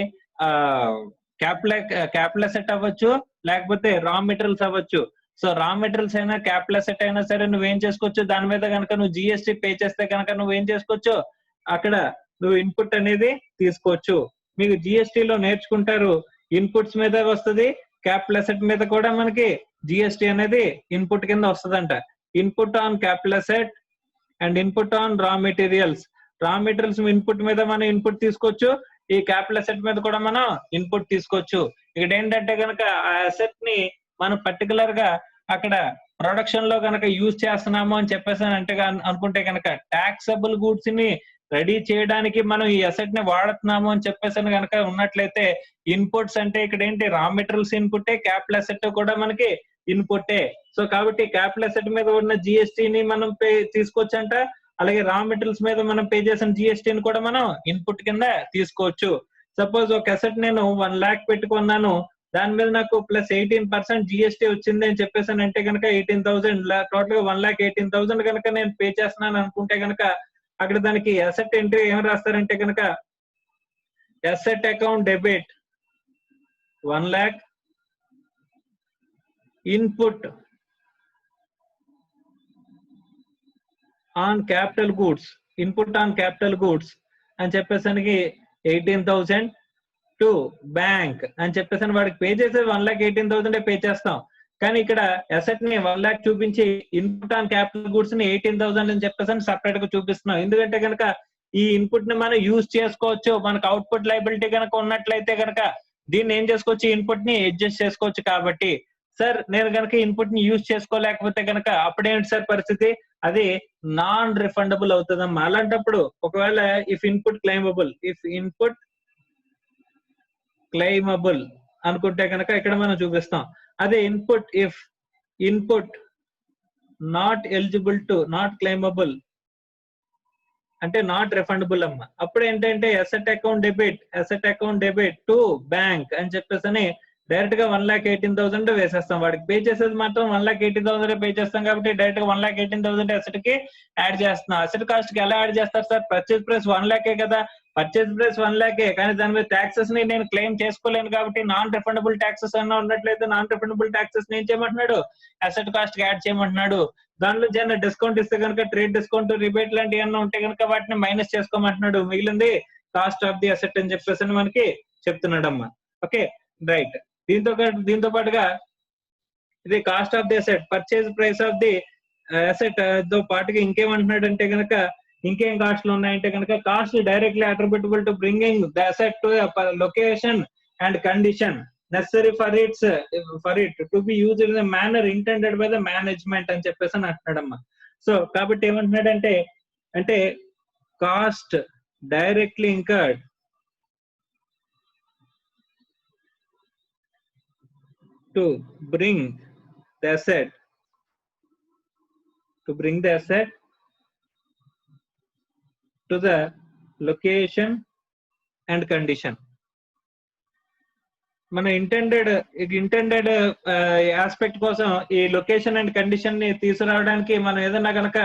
క్యాపిటల్ అసెట్ అవ్వచ్చు లేకపోతే రా మెటీరియల్స్ అవ్వచ్చు. సో రా మెటీరియల్స్ అయినా క్యాపిటల్ అసెట్ అయినా సరే నువ్వేం చేసుకోవచ్చు, దాని మీద కనుక నువ్వు జిఎస్టీ పే చేస్తే కనుక నువ్వేం చేసుకోవచ్చు, అక్కడ నువ్వు ఇన్పుట్ అనేది తీసుకోవచ్చు. మీకు జిఎస్టీలో నేర్చుకుంటారు ఇన్పుట్స్ మీద వస్తుంది, క్యాపిటల్ అసెట్ మీద కూడా మనకి జిఎస్టీ అనేది ఇన్పుట్ కింద వస్తుందంట. Input on capital asset and input on రా మెటీరియల్స్. రా మెటీరియల్స్ ఇన్పుట్ మీద మనం ఇన్పుట్ తీసుకోవచ్చు, ఈ క్యాపిటల్ అసెట్ మీద కూడా మనం ఇన్పుట్ తీసుకోవచ్చు. ఇక్కడ ఏంటంటే కనుక ఆ అసెట్ ని మనం పర్టికులర్ గా అక్కడ ప్రొడక్షన్ లో కనుక యూజ్ చేస్తున్నాము అని చెప్పేసి అంటే అనుకుంటే కనుక టాక్సబుల్ గూడ్స్ ని రెడీ చేయడానికి మనం ఈ అసెట్ ని వాడుతున్నాము అని చెప్పేసి కనుక ఉన్నట్లయితే ఇన్పుట్స్ అంటే ఇక్కడ ఏంటి రా మెటీరియల్స్ ఇన్పుట్టే, క్యాపిటల్ అసెట్ కూడా మనకి ఇన్పుట్టే. సో కాబట్టి క్యాపిటల్ అసెట్ మీద ఉన్న జిఎస్టీని మనం తీసుకోవచ్చు అంట, అలాగే రా మెటీరియల్స్ మీద మనం పే చేసిన జిఎస్టీని కూడా మనం ఇన్పుట్ కింద తీసుకోవచ్చు. సపోజ్ ఒక అసెట్ నేను 1 lakh పెట్టుకున్నాను, దాని మీద నాకు ప్లస్ 18% జిఎస్టీ వచ్చింది అని చెప్పేసి అంటే కనుక 18,000 టోటల్ గా 1,18,000 కనుక నేను పే చేస్తున్నాను అనుకుంటే కనుక అక్కడ దానికి అసెట్ ఎంట్రీ ఏం రాస్తారంటే కనుక asset account debit 1 lakh input on capital goods, input on capital goods అని చెప్పేసరికి 18,000 టు బ్యాంక్ అని చెప్పేసి వాడికి పే చేసేది 1,18,000 పే చేస్తాం. కానీ ఇక్కడ అసెట్ ని 1 lakh చూపించి ఇన్పుట్ ఆన్ క్యాపిటల్ గూడ్స్ ని 18,000 అని చెప్పేసి సపరేట్ గా చూపిస్తున్నాం. ఎందుకంటే కనుక ఈ ఇన్పుట్ ని మనం యూజ్ చేసుకోవచ్చు. మనకు అవుట్పుట్ లైబిలిటీ కనుక ఉన్నట్లయితే కనుక దీన్ని ఏం చేసుకోవచ్చు, ఇన్పుట్ ని అడ్జస్ట్ చేసుకోవచ్చు. కాబట్టి సార్ నేను కనుక ఇన్పుట్ ని యూజ్ చేసుకోలేకపోతే కనుక అప్పుడేంటి సార్ పరిస్థితి, అది నాన్ రిఫండబుల్ అవుతుందమ్మా. అలాంటప్పుడు ఒకవేళ ఇఫ్ ఇన్పుట్ క్లైమబుల్ అనుకుంటే కనుక ఇక్కడ మనం చూపిస్తాం. అదే input not eligible to not claimable అంటే నాట్ రిఫండబుల్ అమ్మ. అప్పుడు ఏంటంటే asset account debit to bank అని చెప్పేసి డైరెక్ట్ గా 1,18,000 వేసేస్తాం. వాడికి పే చేసేది మాత్రం 1,80,000 పే చేస్తాం కాబట్టి డైరెక్ట్ గా 1,18,000 అసెట్ కి యాడ్ చేస్తున్నాం. అసెట్ కాస్ట్ కి ఎలా యాడ్ చేస్తారు సార్? పర్చేజ్ ప్రైస్ 1 lakh కదా, పర్చేజ్ ప్రైస్ 1 lakh, కానీ దాని మీద ట్యాక్సెస్ ని నేను క్లెయిమ్ చేసుకోలేను కాబట్టి నాన్ రిఫండబుల్ ట్యాక్సెస్ అన్నా ఉన్నట్లయితే నాన్ రిఫండబుల్ ట్యాక్సెస్ నేను చేయమంటున్నాడు, అసెట్ కాస్ట్ కి యాడ్ చేయమంటున్నాడు. దానిలో చిన్న డిస్కౌంట్ ఇస్తే కనుక ట్రేడ్ డిస్కౌంట్, రిబేట్ లాంటి ఏమన్నా ఉంటే కనుక వాటిని మైనస్ చేసుకోమంటున్నాడు. మిగిలింది కాస్ట్ ఆఫ్ ది అసెట్ అని చెప్పేసి మనకి చెప్తున్నాడు అమ్మా. Okay right. దీంతో పాటుగా ఇది cost of the asset, purchase price of the asset తో పాటుగా ఇంకేమంటున్నాడు అంటే కనుక ఇంకేం కాస్ట్లు ఉన్నాయంటే కనుక cost directly attributable to bringing the asset to location and condition necessary for it to be used in a manner intended by the management అని చెప్పేసి అని అంటున్నాడమ్మా. సో కాబట్టి ఏమంటున్నాడంటే అంటే cost directly incurred to bring the asset to the location and condition. మన ఇంటెండెడ్ ఆస్పెక్ట్ కోసం ఈ లొకేషన్ అండ్ కండిషన్ ని తీసుకురావడానికి మనం ఏదన్నా కనుక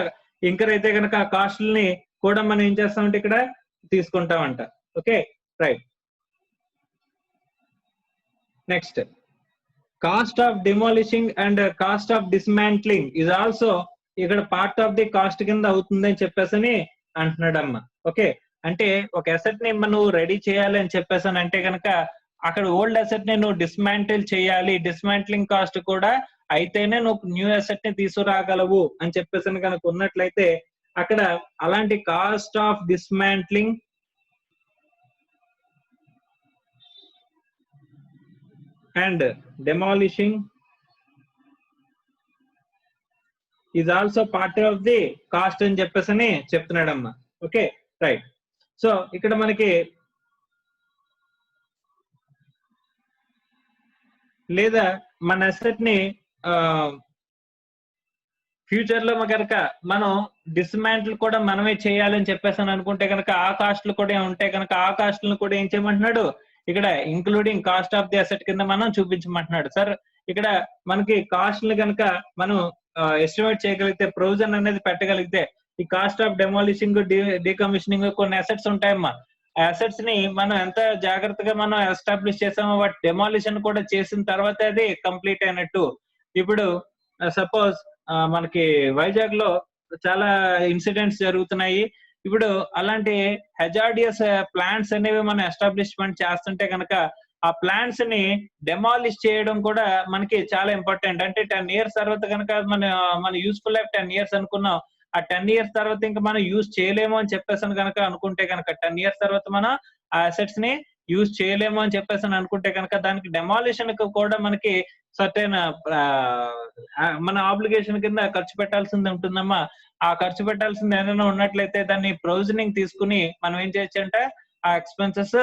ఇంకర్ అయితే కనుక కాస్ట్ని కూడా మనం ఏం చేస్తామంటే ఇక్కడ తీసుకుంటామంట. Okay right. Next cost of demolishing and cost of dismantling is also ఇక్కడ పార్ట్ ఆఫ్ ది కాస్ట్ కింద అవుతుంది అని చెప్పేసి అంటున్నాడమ్మా. ఓకే అంటే ఒక అసెట్ ని నువ్వు రెడీ చేయాలి అని చెప్పేసి అంటే కనుక అక్కడ ఓల్డ్ అసెట్ ని నువ్వు డిస్మాంటిల్ చేయాలి, డిస్మాంటిలింగ్ కాస్ట్ కూడా అయితేనే నువ్వు న్యూ అసెట్ ని తీసుకురాగలవు అని చెప్పేసి కనుక ఉన్నట్లయితే అక్కడ అలాంటి cost of dismantling and demolishing is also part of the cost అని చెప్పేసి చెప్తున్నాడమ్మా. Okay right. సో ఇక్కడ మనకి లేదా మన అసెట్ ని ఫ్యూచర్ లో కనుక మనం డిస్మాంటిల్ కూడా మనమే చేయాలని చెప్పేసి అనుకుంటే కనుక ఆ కాస్ట్లు కూడా ఉంటే కనుక ఆ కాస్ట్లను కూడా ఏం చేయమంటున్నాడు ఇక్కడ including cost of the asset కింద మనం చూపించమంటున్నాడు. సార్ ఇక్కడ మనకి కాస్ట్ ని కనుక మనం ఎస్టిమేట్ చేయగలిగితే, ప్రొవిజన్ అనేది పెట్టగలిగితే ఈ కాస్ట్ ఆఫ్ డెమాలిషింగ్, డీకమిషనింగ్ కొన్ని అసెట్స్ ఉంటాయమ్మా. ఆ అసెట్స్ ని మనం ఎంత జాగ్రత్తగా మనం ఎస్టాబ్లిష్ చేసామో వాటి డెమాలిషన్ కూడా చేసిన తర్వాత అది కంప్లీట్ అయినట్టు. ఇప్పుడు సపోజ్ మనకి వైజాగ్ లో చాలా ఇన్సిడెంట్స్ జరుగుతున్నాయి. ఇప్పుడు అలాంటి హెజార్డియస్ ప్లాంట్స్ అనేవి మనం ఎస్టాబ్లిష్మెంట్ చేస్తుంటే కనుక ఆ ప్లాంట్స్ ని డెమాలిష్ చేయడం కూడా మనకి చాలా ఇంపార్టెంట్. అంటే 10 years తర్వాత కనుక మన యూస్ఫుల్ లైఫ్ 10 years అనుకున్నాం, ఆ 10 years తర్వాత ఇంకా మనం యూజ్ చేయలేము అని చెప్పేసి కనుక అనుకుంటే కనుక 10 years తర్వాత మనం ఆ అసెట్స్ ని యూజ్ చేయలేము అని చెప్పేసి అనుకుంటే కనుక దానికి డెమాలిషన్ కూడా మనకి సర్టెన్ మన ఆబ్లిగేషన్ కింద ఖర్చు పెట్టాల్సింది ఉంటుందమ్మా. ఆ ఖర్చు పెట్టాల్సింది ఏదైనా ఉన్నట్లయితే దాన్ని ప్రొవిజనింగ్ తీసుకుని మనం ఏం చేయొచ్చు అంటే ఆ ఎక్స్పెన్సెస్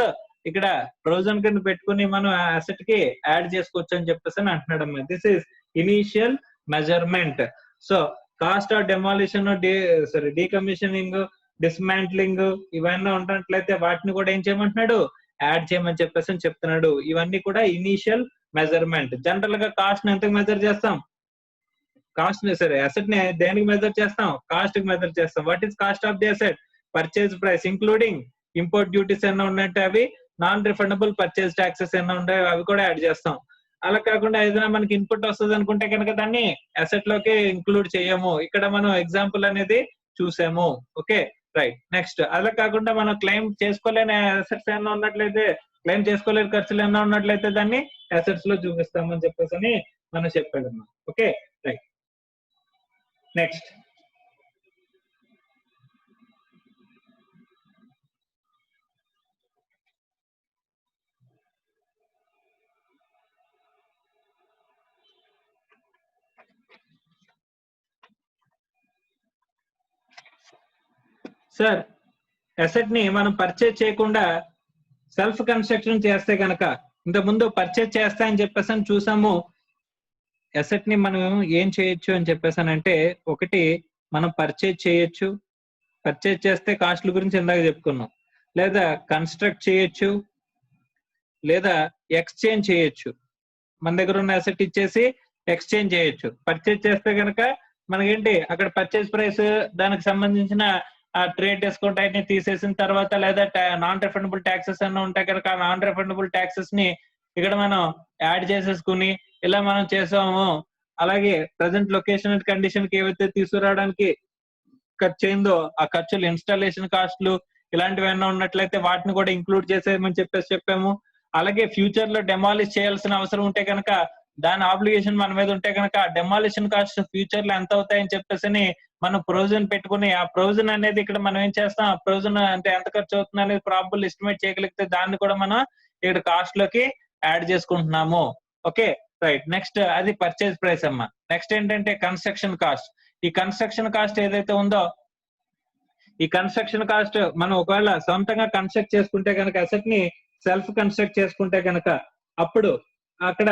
ఇక్కడ ప్రొవిజన్ కింద పెట్టుకుని మనం ఆ అసెట్ కి యాడ్ చేసుకోవచ్చు అని చెప్పేసి అంటున్నాడమ్మా. This is initial measurement. So cost of demolition, decommissioning, dismantling ఇవన్నీ ఉన్నట్లయితే వాటిని కూడా ఏం చేయమంటున్నాడు యాడ్ చేయమని చెప్పేసి చెప్తున్నాడు. ఇవన్నీ కూడా ఇనీషియల్ మెజర్మెంట్. జనరల్ గా కాస్ట్ ని ఎంతకు మెజర్ చేస్తాం? కాస్ట్ ని అసెట్ ని దేనికి మెజర్ చేస్తాం? కాస్ట్ కి మెజర్ చేస్తాం. What is cost of the asset? Purchase price including import duties ఏమైనా ఉన్నట్టు అవి, నాన్ రిఫండబుల్ పర్చేజ్ ట్యాక్సెస్ ఏమైనా ఉంటాయో అవి కూడా యాడ్ చేస్తాం. అలా కాకుండా ఏదైనా మనకి ఇన్పుట్ వస్తుంది అనుకుంటే కనుక దాన్ని అసెట్ లోకి ఇంక్లూడ్ చేయము. ఇక్కడ మనం ఎగ్జాంపుల్ అనేది చూసాము. Okay right. నెక్స్ట్ అలా కాకుండా మనం క్లెయిమ్ చేసుకోలేని అసెట్స్ ఏమైనా ఉన్నట్లయితే, క్లెయిమ్ చేసుకోలేని ఖర్చులు ఏమైనా ఉన్నట్లయితే దాన్ని అసెట్స్ లో చూపిస్తామని చెప్పేసి మనం చెప్పాడమ్మా. Okay right. Next sir asset ని మనం పర్చేజ్ చేయకుండా సెల్ఫ్ కన్స్ట్రక్షన్ చేస్తే కనుక, ఇంత ముందు పర్చేజ్ చేస్తా అని చెప్పేసి చూసాము, అసెట్ ని మనం ఏం చేయొచ్చు అని చెప్పేసానంటే, ఒకటి మనం పర్చేజ్ చేయొచ్చు. పర్చేజ్ చేస్తే కాస్ట్‌ల గురించి ఇందాక చెప్పుకున్నాం. లేదా కన్‌స్ట్రక్ట్ చేయొచ్చు. లేదా ఎక్స్‌చేంజ్ చేయొచ్చు. మన దగ్గర ఉన్న అసెట్ ఇచ్చేసి ఎక్స్‌చేంజ్ చేయొచ్చు. పర్చేజ్ చేస్తే గనక మనకేంటి అక్కడ పర్చేజ్ ప్రైస్ దానికి సంబంధించిన ట్రేడ్ డిస్కౌంట్ అయన్నీ తీసేసిన తర్వాత లేదా నాన్ రిఫండబుల్ టాక్సెస్ అన్నీ ఉంటాయి కనుక ఆ నాన్ రిఫండబుల్ టాక్సెస్ ని ఇక్కడ మనం యాడ్ చేసేసుకుని ఇలా మనం చేసాము. అలాగే ప్రెజెంట్ లొకేషన్ అండ్ కండిషన్ కి ఏవైతే తీసుకురావడానికి ఖర్చు అయిందో ఆ ఖర్చులు ఇన్‌స్టాలేషన్ కాస్ట్‌లు ఇలాంటివన్నీ ఉన్నట్లయితే వాటిని కూడా ఇంక్లూడ్ చేసేయమని చెప్పాము. అలాగే ఫ్యూచర్ లో డెమాలిష్ చేయాల్సిన అవసరం ఉంటే కనుక దాని ఆబ్లిగేషన్ మన మీద ఉంటే కనుక డెమాలిషన్ కాస్ట్ ఫ్యూచర్ లో ఎంత అవుతాయని చెప్పేసి మనం ప్రొవిజన్ పెట్టుకుని ఆ ప్రొవిజన్ అనేది ఇక్కడ మనం ఏం చేస్తాం, ఆ ప్రొవిజన్ అంటే ఎంత ఖర్చు అవుతుంది అనేది ప్రాబబుల్ ఎస్టిమేట్ చేయగలిగితే దాన్ని కూడా మనం ఇక్కడ కాస్ట్ లోకి యాడ్ చేసుకుంటున్నాము. Okay right. నెక్స్ట్ అది పర్చేజ్ ప్రైస్ అమ్మా. నెక్స్ట్ ఏంటంటే కన్స్ట్రక్షన్ కాస్ట్. ఈ కన్స్ట్రక్షన్ కాస్ట్ ఏదైతే ఉందో ఈ కన్స్ట్రక్షన్ కాస్ట్ మనం ఒకవేళ సొంతంగా కన్స్ట్రక్ట్ చేసుకుంటే కనుక అసెట్ ని సెల్ఫ్ కన్స్ట్రక్ట్ చేసుకుంటే కనుక అప్పుడు అక్కడ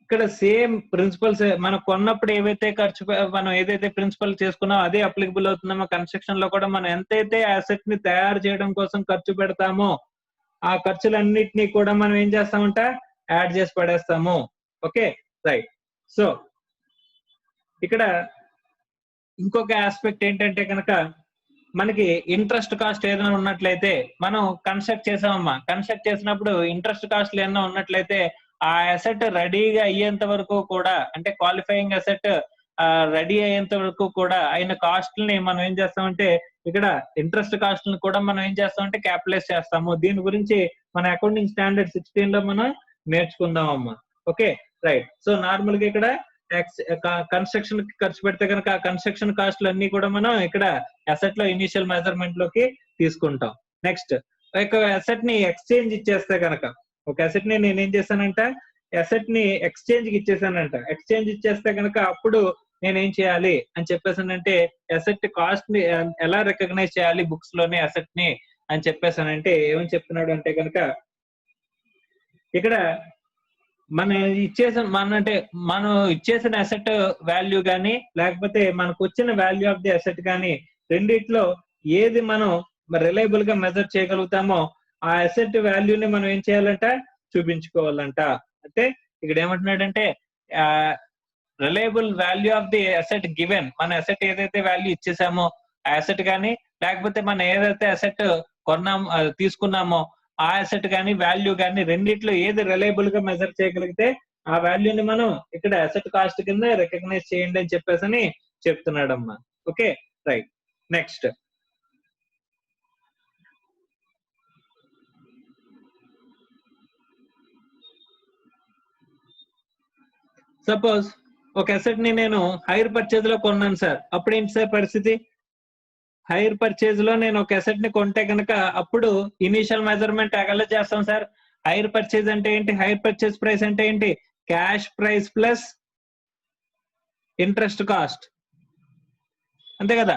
ఇక్కడ సేమ్ ప్రిన్సిపల్స్ మనం కొన్నప్పుడు ఏవైతే ఖర్చు మనం ఏదైతే ప్రిన్సిపల్ చేసుకున్నామో అదే అప్లికబుల్ అవుతుందో కన్స్ట్రక్షన్ లో కూడా మనం ఎంతైతే అసెట్ ని తయారు చేయడం కోసం ఖర్చు పెడతామో ఆ ఖర్చులన్నిటినీ కూడా మనం ఏం చేస్తామంట యాడ్ చేసి పడేస్తాము. Okay right. సో ఇక్కడ ఇంకొక ఆస్పెక్ట్ ఏంటంటే కనుక మనకి ఇంట్రెస్ట్ కాస్ట్ ఏదైనా ఉన్నట్లయితే మనం కన్స్ట్రక్ట్ చేసామమ్మా. కన్స్ట్రక్ట్ చేసినప్పుడు ఇంట్రెస్ట్ కాస్ట్లు ఏమైనా ఉన్నట్లయితే ఆ అసెట్ రెడీగా అయ్యేంత వరకు కూడా అంటే క్వాలిఫైయింగ్ అసెట్ రెడీ అయ్యేంత వరకు కూడా అయిన కాస్ట్ని మనం ఏం చేస్తామంటే ఇక్కడ ఇంట్రెస్ట్ కాస్ట్ కూడా మనం ఏం చేస్తామంటే క్యాపిటలైజ్ చేస్తాము. దీని గురించి మన అకౌంటింగ్ స్టాండర్డ్ 16 లో మనం నేర్చుకుందాం అమ్మా. Okay right. సో నార్మల్ గా ఇక్కడ కన్స్ట్రక్షన్ ఖర్చు పెడితే కనుక ఆ కన్స్ట్రక్షన్ కాస్ట్లు అన్ని కూడా మనం ఇక్కడ అసెట్ లో ఇనిషియల్ మెజర్మెంట్ లోకి తీసుకుంటాం. నెక్స్ట్ ఒక అసెట్ ని ఎక్స్చేంజ్ ఇచ్చేస్తే కనుక ఒక అసెట్ ని నేను ఏం చేశానంట అసెట్ ని ఎక్స్చేంజ్ కి ఇచ్చేసానంట. ఎక్స్చేంజ్ ఇచ్చేస్తే కనుక అప్పుడు నేను ఏం చేయాలి అని చెప్పేసానంటే అసెట్ కాస్ట్ ని ఎలా రికగ్నైజ్ చేయాలి బుక్స్ లోనే అసెట్ ని అని చెప్పేసానంటే ఏమని చెప్తున్నాడు అంటే కనుక ఇక్కడ మనం ఇచ్చేసిన అసెట్ వాల్యూ గానీ లేకపోతే మనకు వచ్చిన వాల్యూ ఆఫ్ ది అసెట్ గానీ రెండిట్లో ఏది మనం రిలయబుల్ గా మెజర్ చేయగలుగుతామో ఆ అసెట్ వాల్యూని మనం ఏం చేయాలంట చూపించుకోవాలంట. అంటే ఇక్కడ ఏమంటున్నాడంటే reliable value of the asset given మన అసెట్ ఏదైతే వాల్యూ ఇచ్చేసామో ఆ అసెట్ గానీ లేకపోతే మనం ఏదైతే అసెట్ తీసుకున్నామో ఆ అసెట్ గానీ వాల్యూ గానీ రెండిట్లో ఏది రిలయబుల్ గా మెజర్ చేయగలిగితే ఆ వాల్యూని మనం ఇక్కడ అసెట్ కాస్ట్ కింద రికగ్నైజ్ చేయండి అని చెప్పేసి చెప్తున్నాడమ్మా. Okay right. నెక్స్ట్ సపోజ్ ఒక అసెట్ ని నేను హైర్ పర్చేజ్ లో కొన్నాను సార్. అప్పుడు ఏంటి సార్ పరిస్థితి? హైర్ పర్చేజ్ లో నేను ఒక అసెట్ ని కొంటే కనుక అప్పుడు ఇనిషియల్ మెజర్మెంట్ ఎలా చేస్తాం సార్? హైర్ పర్చేజ్ అంటే ఏంటి? హైర్ పర్చేజ్ ప్రైస్ అంటే ఏంటి? Cash prize plus interest cost అంతే కదా.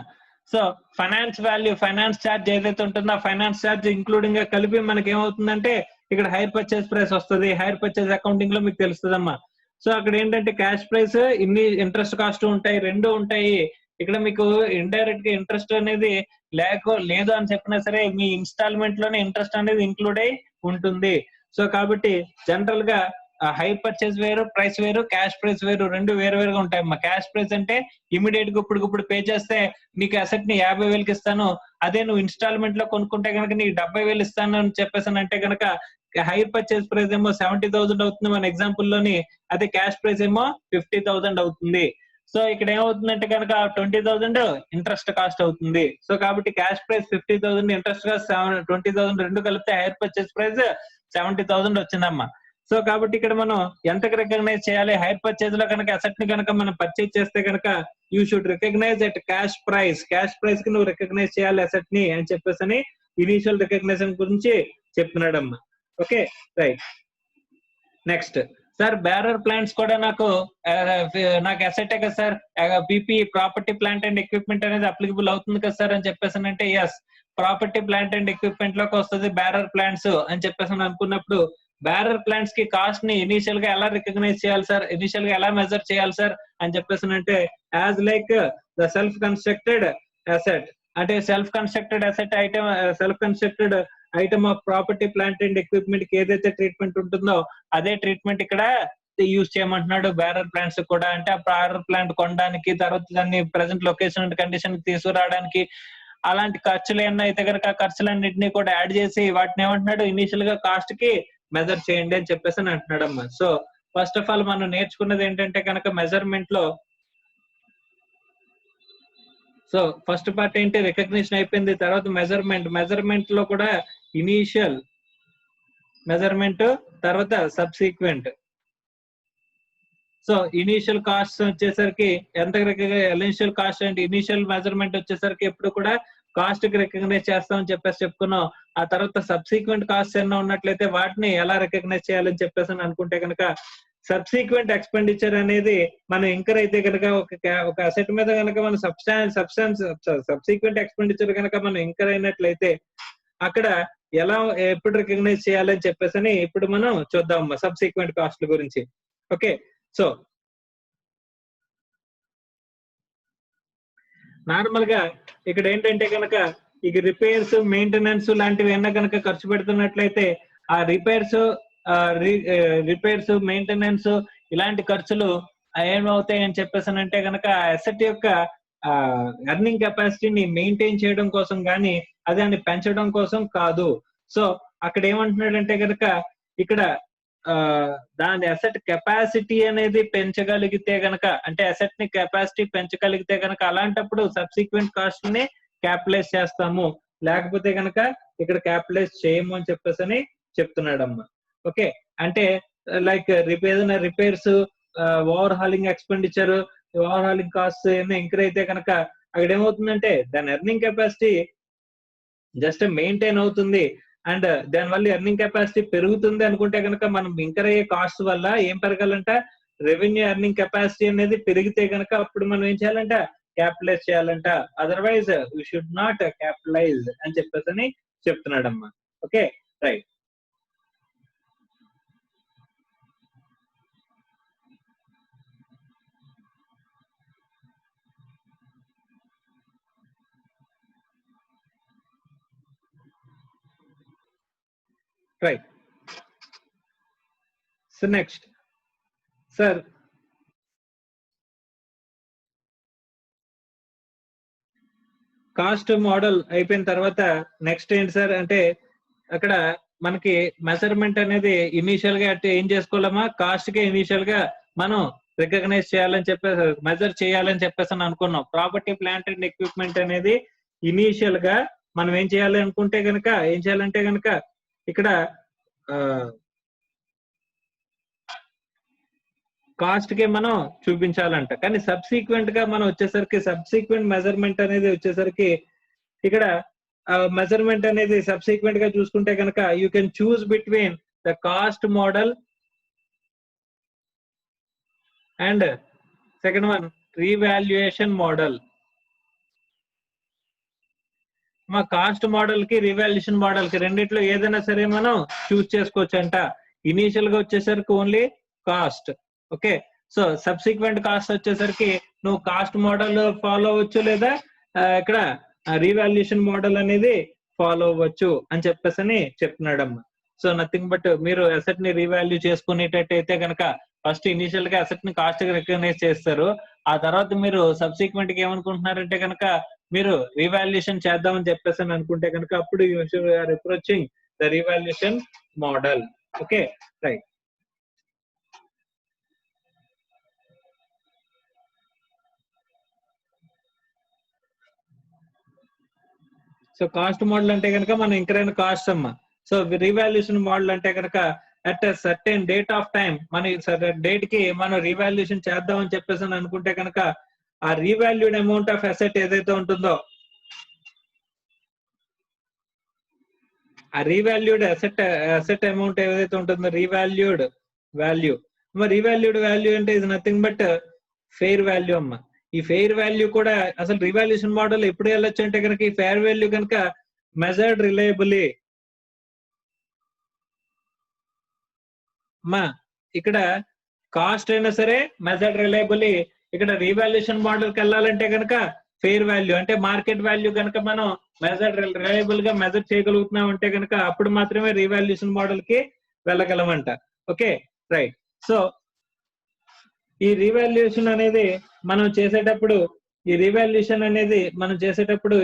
So finance value finance charge ఏదైతే ఉంటుందో ఆ ఫైనాన్స్ ఛార్జ్ ఇంక్లూడింగ్ గా కలిపి మనకి ఏమవుతుందంటే ఇక్కడ హైర్ పర్చేజ్ ప్రైస్ వస్తుంది. హైర్ పర్చేజ్ అకౌంటింగ్ లో మీకు తెలుస్తుందమ్మా. సో అక్కడ ఏంటంటే క్యాష్ ప్రైస్ ఇన్ని ఇంట్రెస్ట్ కాస్ట్ ఉంటాయి, రెండు ఉంటాయి. ఇక్కడ మీకు ఇండైరెక్ట్ గా ఇంట్రెస్ట్ అనేది లేదు అని చెప్పినా సరే మీ ఇన్స్టాల్మెంట్ లోనే ఇంట్రెస్ట్ అనేది ఇంక్లూడ్ అయి ఉంటుంది. సో కాబట్టి జనరల్ గా హై పర్చేజ్ వేరు, ప్రైస్ వేరు, క్యాష్ ప్రైస్ వేరు, రెండు వేరు వేరుగా ఉంటాయి అమ్మా. క్యాష్ ప్రైస్ అంటే ఇమీడియట్ గా ఇప్పుడు పే చేస్తే నీకు అసెట్ ని 50,000కి ఇస్తాను, అదే నువ్వు ఇన్స్టాల్మెంట్ లో కొనుక్కుంటే కనుక నీకు 70,000 ఇస్తాను అని చెప్పేసి అంటే కనుక హైర్ పర్చేజ్ ప్రైస్ ఏమో 70,000 అవుతుంది మన ఎగ్జాంపుల్ లోని, అదే క్యాష్ ప్రైస్ ఏమో 50,000 అవుతుంది. సో ఇక్కడ ఏమవుతుందంటే కనుక 20,000 ఇంట్రెస్ట్ కాస్ట్ అవుతుంది. సో కాబట్టి క్యాష్ ప్రైస్ 50,000, ఇంట్రెస్ట్ కాస్ట్ 20,000 రెండు కలిపితే హైర్ పర్చేజ్ ప్రైస్ 70,000 వచ్చిందమ్మా. సో కాబట్టి ఇక్కడ మనం ఎంతకు రికగ్నైజ్ చేయాలి? హైర్ పర్చేజ్ లో కనుక అసెట్ ని కనుక మనం పర్చేజ్ చేస్తే కనుక you should recognise at cash price. Cash price కి నువ్వు రికగ్నైజ్ చేయాలి అసెట్ ని అని చెప్పేసి ఇనిషియల్ రికగ్నిషన్ గురించి చెప్తున్నాడమ్మా. Okay right. Next sir bearer plants కూడా నాకు అసెట్ కదా sir, PP property plant and equipment అనేది అప్లికబుల్ అవుతుంది కదా సార్ అని చెప్పేసి అంటే yes property plant and equipment లోకి వస్తుంది బేరర్ ప్లాంట్స్ అని చెప్పేసి అనుకున్నప్పుడు బ్యారర్ ప్లాంట్స్ కి కాస్ట్ ని ఇనిషియల్ గా ఎలా రికగ్నైజ్ చేయాలి సార్, ఇనిషియల్ గా ఎలా మెజర్ చేయాలి సార్ అని చెప్పేసి అంటే as like the self constructed asset, అంటే self constructed asset item, self constructed item of property plant and equipment కి ఏదైతే ట్రీట్మెంట్ ఉంటుందో అదే ట్రీట్మెంట్ ఇక్కడ యూజ్ చేయమంటున్నాడు బ్యారర్ ప్లాంట్స్ కూడా. అంటే ఆ బ్యారర్ ప్లాంట్ కొనడానికి, తర్వాత దాన్ని ప్రెసెంట్ లొకేషన్ అండ్ కండిషన్ తీసుకురావడానికి అలాంటి ఖర్చులు ఏమన్నా అయితే కనుక ఆ ఖర్చులన్నింటినీ కూడా యాడ్ చేసి వాటిని ఏమంటున్నాడు ఇనిషియల్ గా కాస్ట్ కి మెజర్ చేయండి అని చెప్పేసి అంటున్నాడు అమ్మా. సో ఫస్ట్ ఆఫ్ ఆల్ మనం నేర్చుకున్నది ఏంటంటే కనుక మెజర్మెంట్ లో, సో ఫస్ట్ పార్ట్ ఏంటి రికగ్నిషన్ అయిపోయింది, తర్వాత మెజర్మెంట్ లో కూడా ఇనీషియల్ మెజర్మెంట్, తర్వాత సబ్సీక్వెంట్. సో ఇనీషియల్ కాస్ట్ వచ్చేసరికి ఎంత ఇనీషియల్ కాస్ట్ అంటే ఇనీషియల్ మెజర్మెంట్ వచ్చేసరికి ఎప్పుడు కూడా కాస్ట్ కి రికగ్నైజ్ చేస్తామని చెప్పేసి చెప్పుకున్నాం. ఆ తర్వాత సబ్సీక్వెంట్ కాస్ట్ ఏమన్నా ఉన్నట్లయితే వాటిని ఎలా రికగ్నైజ్ చేయాలని చెప్పేసి అనుకుంటే కనుక సబ్సీక్వెంట్ ఎక్స్పెండిచర్ అనేది మనం ఇంకర్ అయితే కనుక ఒక అసెట్ మీద కనుక మనం సబ్సీక్వెంట్ ఎక్స్పెండిచర్ కనుక మనం ఇంకర్ అయినట్లయితే అక్కడ ఎలా ఎప్పుడు రికగ్నైజ్ చేయాలని చెప్పేసి ఇప్పుడు మనం చూద్దాం సబ్సీక్వెంట్ కాస్ట్ గురించి. ఓకే, సో నార్మల్ గా ఇక్కడ ఏంటంటే కనుక ఇక రిపేర్స్, మెయింటెనెన్స్ లాంటివి ఏమన్నా కనుక ఖర్చు పెడుతున్నట్లయితే ఆ రిపేర్స్ మెయింటెనెన్స్ ఇలాంటి ఖర్చులు ఏమవుతాయి అని చెప్పేసి అంటే కనుక అసెట్ యొక్క ఎర్నింగ్ కెపాసిటీని మెయింటైన్ చేయడం కోసం కానీ దాన్ని పెంచడం కోసం కాదు. సో అక్కడ ఏమంటున్నాడంటే కనుక ఇక్కడ దాని అసెట్ కెపాసిటీ అనేది పెంచగలిగితే గనక, అంటే అసెట్ ని కెపాసిటీ పెంచగలిగితే గనక అలాంటప్పుడు సబ్సిక్వెంట్ కాస్ట్ ని క్యాపిటలైజ్ చేస్తాము, లేకపోతే గనక ఇక్కడ క్యాపిటలైజ్ చేయము అని చెప్పేసి చెప్తున్నాడమ్మా. ఓకే, అంటే లైక్ ఏదైనా repairs, over hauling expenditure, over hauling cost ఏమైనా ఇంక్రీజ్ అయితే కనుక అక్కడ ఏమవుతుందంటే దాని ఎర్నింగ్ కెపాసిటీ జస్ట్ మెయింటైన్ అవుతుంది అండ్ దానివల్ల ఎర్నింగ్ కెపాసిటీ పెరుగుతుంది అనుకుంటే కనుక మనం ఇంకర్ అయ్యే కాస్ట్ వల్ల ఏం పెరగాలంట, రెవెన్యూ ఎర్నింగ్ కెపాసిటీ అనేది పెరిగితే కనుక అప్పుడు మనం ఏం చేయాలంట, క్యాపిటలైజ్ చేయాలంట. Otherwise you should not capitalise అని చెప్పేసి చెప్తున్నాడమ్మా. Okay, right. Right. So next sir cost model అయిపోయిన తర్వాత నెక్స్ట్ ఏంటి సార్ అంటే అక్కడ మనకి మెజర్మెంట్ అనేది ఇనీషియల్ గా అంటే ఏం చేసుకోవాలమ్మా, కాస్ట్ కి ఇనీషియల్ గా మనం రికగ్నైజ్ చేయాలని చెప్పేసి మెజర్ చేయాలని చెప్పేసి అనుకున్నాం. ప్రాపర్టీ ప్లాంట్ అండ్ ఎక్విప్మెంట్ అనేది ఇనీషియల్ గా మనం ఏం చేయాలి అనుకుంటే కనుక ఏం చేయాలంటే కనుక ఇక్కడ కాస్ట్ కి మనం చూపించాలంట. కానీ సబ్సీక్వెంట్ గా మనం వచ్చేసరికి సబ్సీక్వెంట్ మెజర్మెంట్ అనేది వచ్చేసరికి ఇక్కడ మెజర్మెంట్ అనేది సబ్సీక్వెంట్ గా చూసుకుంటే కనుక you can choose between the cost model and second one revaluation model. మా కాస్ట్ మోడల్ కి రీవాల్యుయేషన్ మోడల్ కి రెండిట్లో ఏదైనా సరే మనం చూస్ చేసుకోవచ్చు అంట. ఇనీషియల్ గా వచ్చేసరికి only cost. Okay, so subsequent cost వచ్చేసరికి నువ్వు కాస్ట్ మోడల్ ఫాలో అవ్వచ్చు లేదా ఇక్కడ రీవాల్యుయేషన్ మోడల్ అనేది ఫాలో అవ్వచ్చు అని చెప్పేసి చెప్తున్నాడమ్మా. సో నథింగ్ బట్ మీరు అసెట్ ని రీవాల్యూ చేసుకునేటట్టయితే కనుక ఫస్ట్ ఇనిషియల్ గా అసెట్ ని కాస్ట్ గా రికగ్నైజ్ చేస్తారు. ఆ తర్వాత మీరు సబ్సిక్వెంట్ గా ఏమనుకుంటున్నారంటే కనుక మీరు రీవాల్యుయేషన్ చేద్దామని చెప్పేసి అనుకుంటే కనుక అప్పుడు approaching the revaluation model. Okay, right. So cost model అంటే కనుక మనం ఇంకరైన కాస్ట్ అమ్మా. సో రీవాల్యుయేషన్ మోడల్ అంటే కనుక at certain date of time మన డేట్ కి మనం రీవాల్యుయేషన్ చేద్దామని చెప్పేసి అనుకుంటే కనుక ఆ రీవాల్యూడ్ అమౌంట్ ఆఫ్ అసెట్ ఏదైతే ఉంటుందో ఆ రీవాల్యూడ్ అసెట్ అమౌంట్ ఏదైతే ఉంటుందో రీవాల్యూడ్ వాల్యూ. రీవాల్యూడ్ వాల్యూ అంటే ఇది నథింగ్ బట్ ఫెయిర్ వాల్యూ అమ్మా. ఈ ఫెయిర్ వాల్యూ కూడా అసలు రివాల్యూషన్ మోడల్ ఎప్పుడు వెళ్ళొచ్చు అంటే కనుక ఈ ఫెయిర్ వాల్యూ కనుక మెజర్డ్ రిలయబుల్లీ మా ఇక్కడ కాస్ట్ అయినా సరే మెజర్డ్ రిలయబుల్లీ. ఇక్కడ రీవాల్యుయేషన్ మోడల్ కి వెళ్ళాలంటే కనుక ఫెయిర్ వాల్యూ అంటే మార్కెట్ వాల్యూ కనుక మనం రిలయబుల్ గా మెజర్ చేయగలుగుతున్నాం అంటే కనుక అప్పుడు మాత్రమే రీవాల్యుయేషన్ మోడల్ కి వెళ్ళగలమంట. Okay right. సో ఈ రీవాల్యుయేషన్ అనేది మనం చేసేటప్పుడు